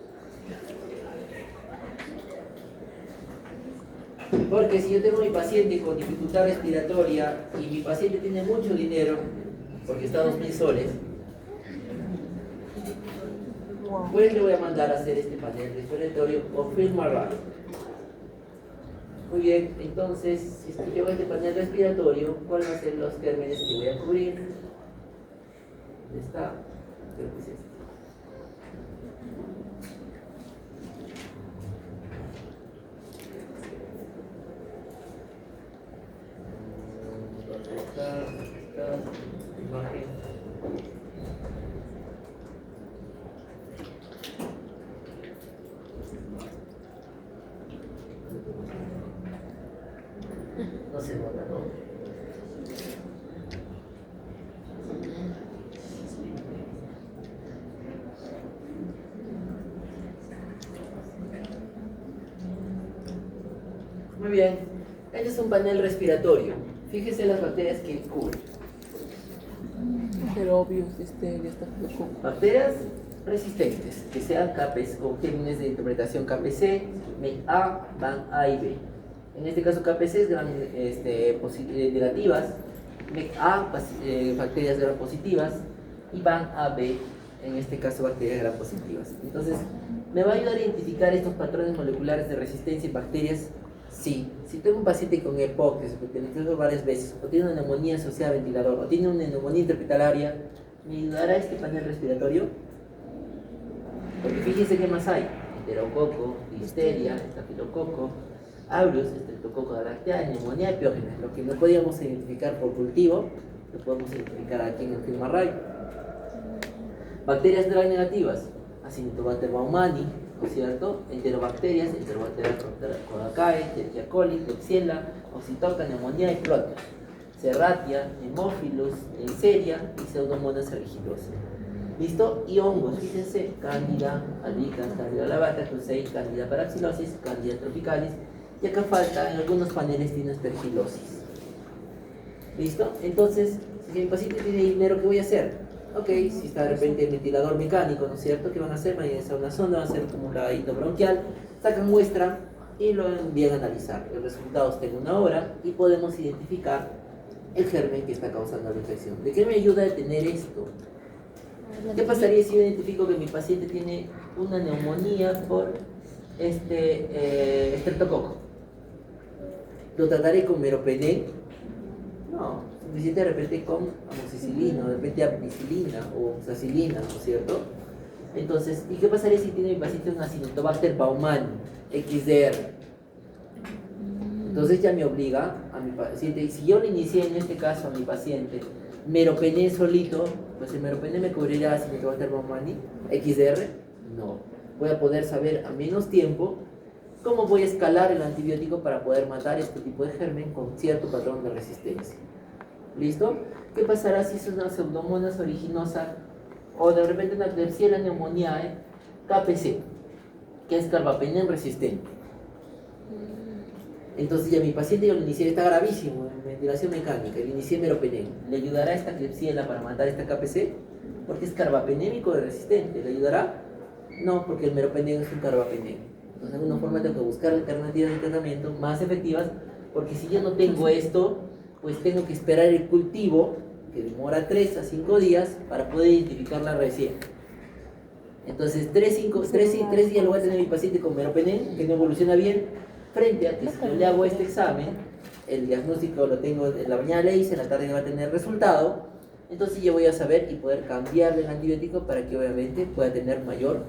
Porque si yo tengo a mi paciente con dificultad respiratoria y mi paciente tiene mucho dinero, porque está a 2.000 soles, pues le voy a mandar a hacer este panel respiratorio o film array. Muy bien, entonces, si es que yo hago este panel respiratorio, ¿cuáles van a ser los gérmenes que voy a cubrir? ¿Dónde está? Creo que es este. Esta imagen. No se nota, ¿no? Muy bien, este es un panel respiratorio. Fíjese las bacterias que cubre. Pero obvio, ya está loco. Bacterias resistentes, que sean CAPES con gérmenes de interpretación KPC, MEC-A, van A y B. En este caso KPC es negativas, MEC-A, bacterias gram positivas, y van A-B, en este caso bacterias gram positivas. Entonces, ¿me va a ayudar a identificar estos patrones moleculares de resistencia en bacterias? Sí. Si tengo un paciente con EPOC, que se penetrizó varias veces, o tiene una neumonía asociada al ventilador, o tiene una neumonía intrahospitalaria, ¿me ayudará este panel respiratorio? Porque fíjense qué más hay: enterococo, listeria, estafilococo, aureus, estreptococo galactea, neumonía epiógena. Lo que no podíamos identificar por cultivo, lo podemos identificar aquí en el film array. Bacterias gram negativas, Acinetobacter baumannii, ¿no es cierto? Enterobacterias, Enterobacter coracae, Escherichia coli, Klebsiella, Oxytoca, neumonía y Proteus, Serratia, Haemophilus, Neisseria y Pseudomonas aeruginosa. ¿Listo? Y hongos, fíjense: Candida albicans, Candida lavata, Crusei, Candida paraxylosis, Candida tropicalis, y acá falta, en algunos paneles tiene aspergilosis. ¿Listo? Entonces, si mi paciente tiene dinero, ¿qué voy a hacer? Ok, si está de repente el ventilador mecánico, ¿no es cierto? ¿Qué van a hacer? Van a ingresar una sonda, van a hacer como un lavadito bronquial, sacan muestra y lo envían a analizar. El resultado está en 1 hora y podemos identificar el germen que está causando la infección. ¿De qué me ayuda a detener esto? ¿Qué pasaría si yo identifico que mi paciente tiene una neumonía por estreptococo? ¿Lo trataré con meropenem? No, suficiente de repente con amoxicilina, de repente ampicilina o oxacilina, ¿no es cierto? Entonces, ¿y qué pasaría si tiene mi paciente un Acinetobacter baumannii, XDR? Entonces ya me obliga a mi paciente, y si yo le inicié en este caso a mi paciente meropenem solito, pues el meropenem me cubrirá Acinetobacter baumannii, XDR, no. Voy a poder saber a menos tiempo cómo voy a escalar el antibiótico para poder matar este tipo de germen con cierto patrón de resistencia. ¿Listo? ¿Qué pasará si es una Pseudomonas aeruginosa o de repente una Klebsiella pneumoniae KPC, que es carbapenem resistente? Entonces ya mi paciente yo lo inicié, está gravísimo, en ventilación mecánica, le inicié meropenem. ¿Le ayudará esta Klebsiella para matar esta KPC? Porque es carbapenémico resistente. ¿Le ayudará? No, porque el meropenem es un carbapenémico. Entonces de alguna forma tengo que buscar alternativas de tratamiento más efectivas, porque si yo no tengo esto, pues tengo que esperar el cultivo, que demora 3 a 5 días, para poder identificar la recién. Entonces 3 días lo voy a tener mi paciente con meropenem, que no evoluciona bien, frente a que si yo le hago este examen, el diagnóstico lo tengo, en la mañana le hice, en la tarde va a tener resultado, entonces yo voy a saber y poder cambiarle el antibiótico para que obviamente pueda tener mayor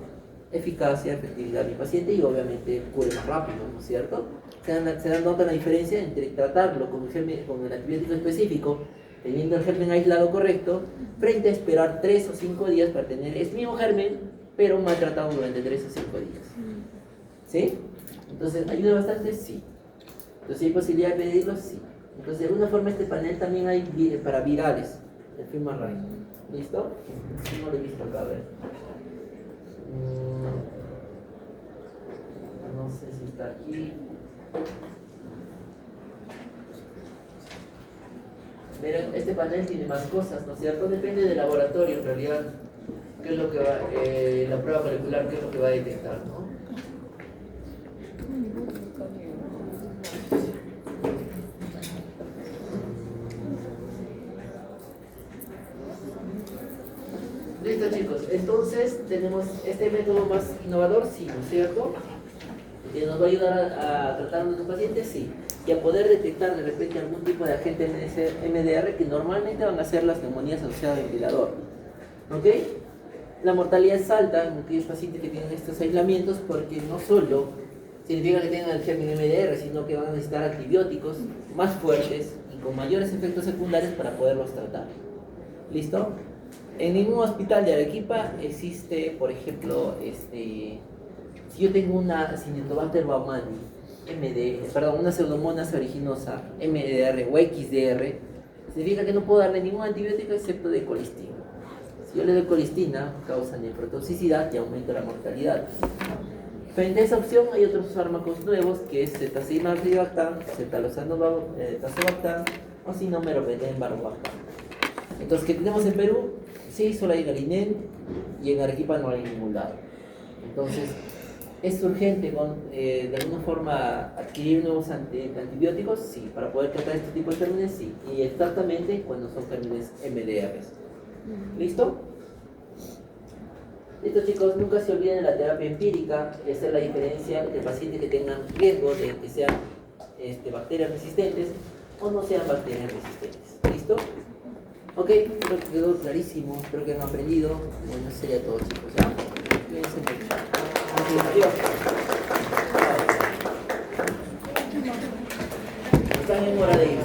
eficacia, efectividad mi paciente y obviamente cure más rápido, ¿no es cierto? Se dan nota la diferencia entre tratarlo con el antibiótico específico, teniendo el germen aislado correcto, frente a esperar 3 o 5 días para tener este mismo germen, pero maltratado durante 3 o 5 días. ¿Sí? Entonces, ¿ayuda bastante? Sí. Entonces, ¿hay posibilidad de pedirlo? Sí. Entonces, de alguna forma, este panel también hay para virales, el FilmArray. ¿Listo? No lo he visto acá, a ver. No sé si está aquí. Miren, este panel tiene más cosas, ¿no es cierto? Depende del laboratorio, en realidad, qué es lo que va, la prueba molecular, qué es lo que va a detectar, ¿no? Listo, chicos, entonces tenemos este método más innovador, sí, ¿no es cierto? Que nos va a ayudar a tratar a nuestros pacientes, sí, y a poder detectar de repente algún tipo de agente MDR que normalmente van a ser las neumonías asociadas al ventilador. ¿Ok? La mortalidad es alta en aquellos pacientes que tienen estos aislamientos porque no solo significa que tengan el germen MDR, sino que van a necesitar antibióticos más fuertes y con mayores efectos secundarios para poderlos tratar. ¿Listo? En ningún hospital de Arequipa existe, por ejemplo, si yo tengo una Cinetobacter baumannii, una Pseudomonas aeruginosa, MDR o XDR, significa que no puedo darle ningún antibiótico excepto de colistina. Si yo le doy colistina, causa nefrotoxicidad y aumenta la mortalidad. Frente a esa opción hay otros fármacos nuevos que es cetazimab-ribactam, tazobactam o si no meropenem varobactam. Entonces, ¿qué tenemos en Perú? Sí, solo hay Galinen y en Arequipa no hay en ningún lado. Entonces, ¿es urgente de alguna forma adquirir nuevos antibióticos? Sí, para poder tratar este tipo de gérmenes, sí. Y exactamente cuando son gérmenes MDRs. ¿Listo? Listo, chicos, nunca se olviden de la terapia empírica. Esa es la diferencia entre pacientes que tengan riesgo de que sean bacterias resistentes o no sean bacterias resistentes. ¿Listo? Ok, creo que quedó clarísimo, espero que hayan aprendido. Bueno, eso sería todo, chicos, ¿ya? Cuídense mucho. Adiós. Están en hora de ir.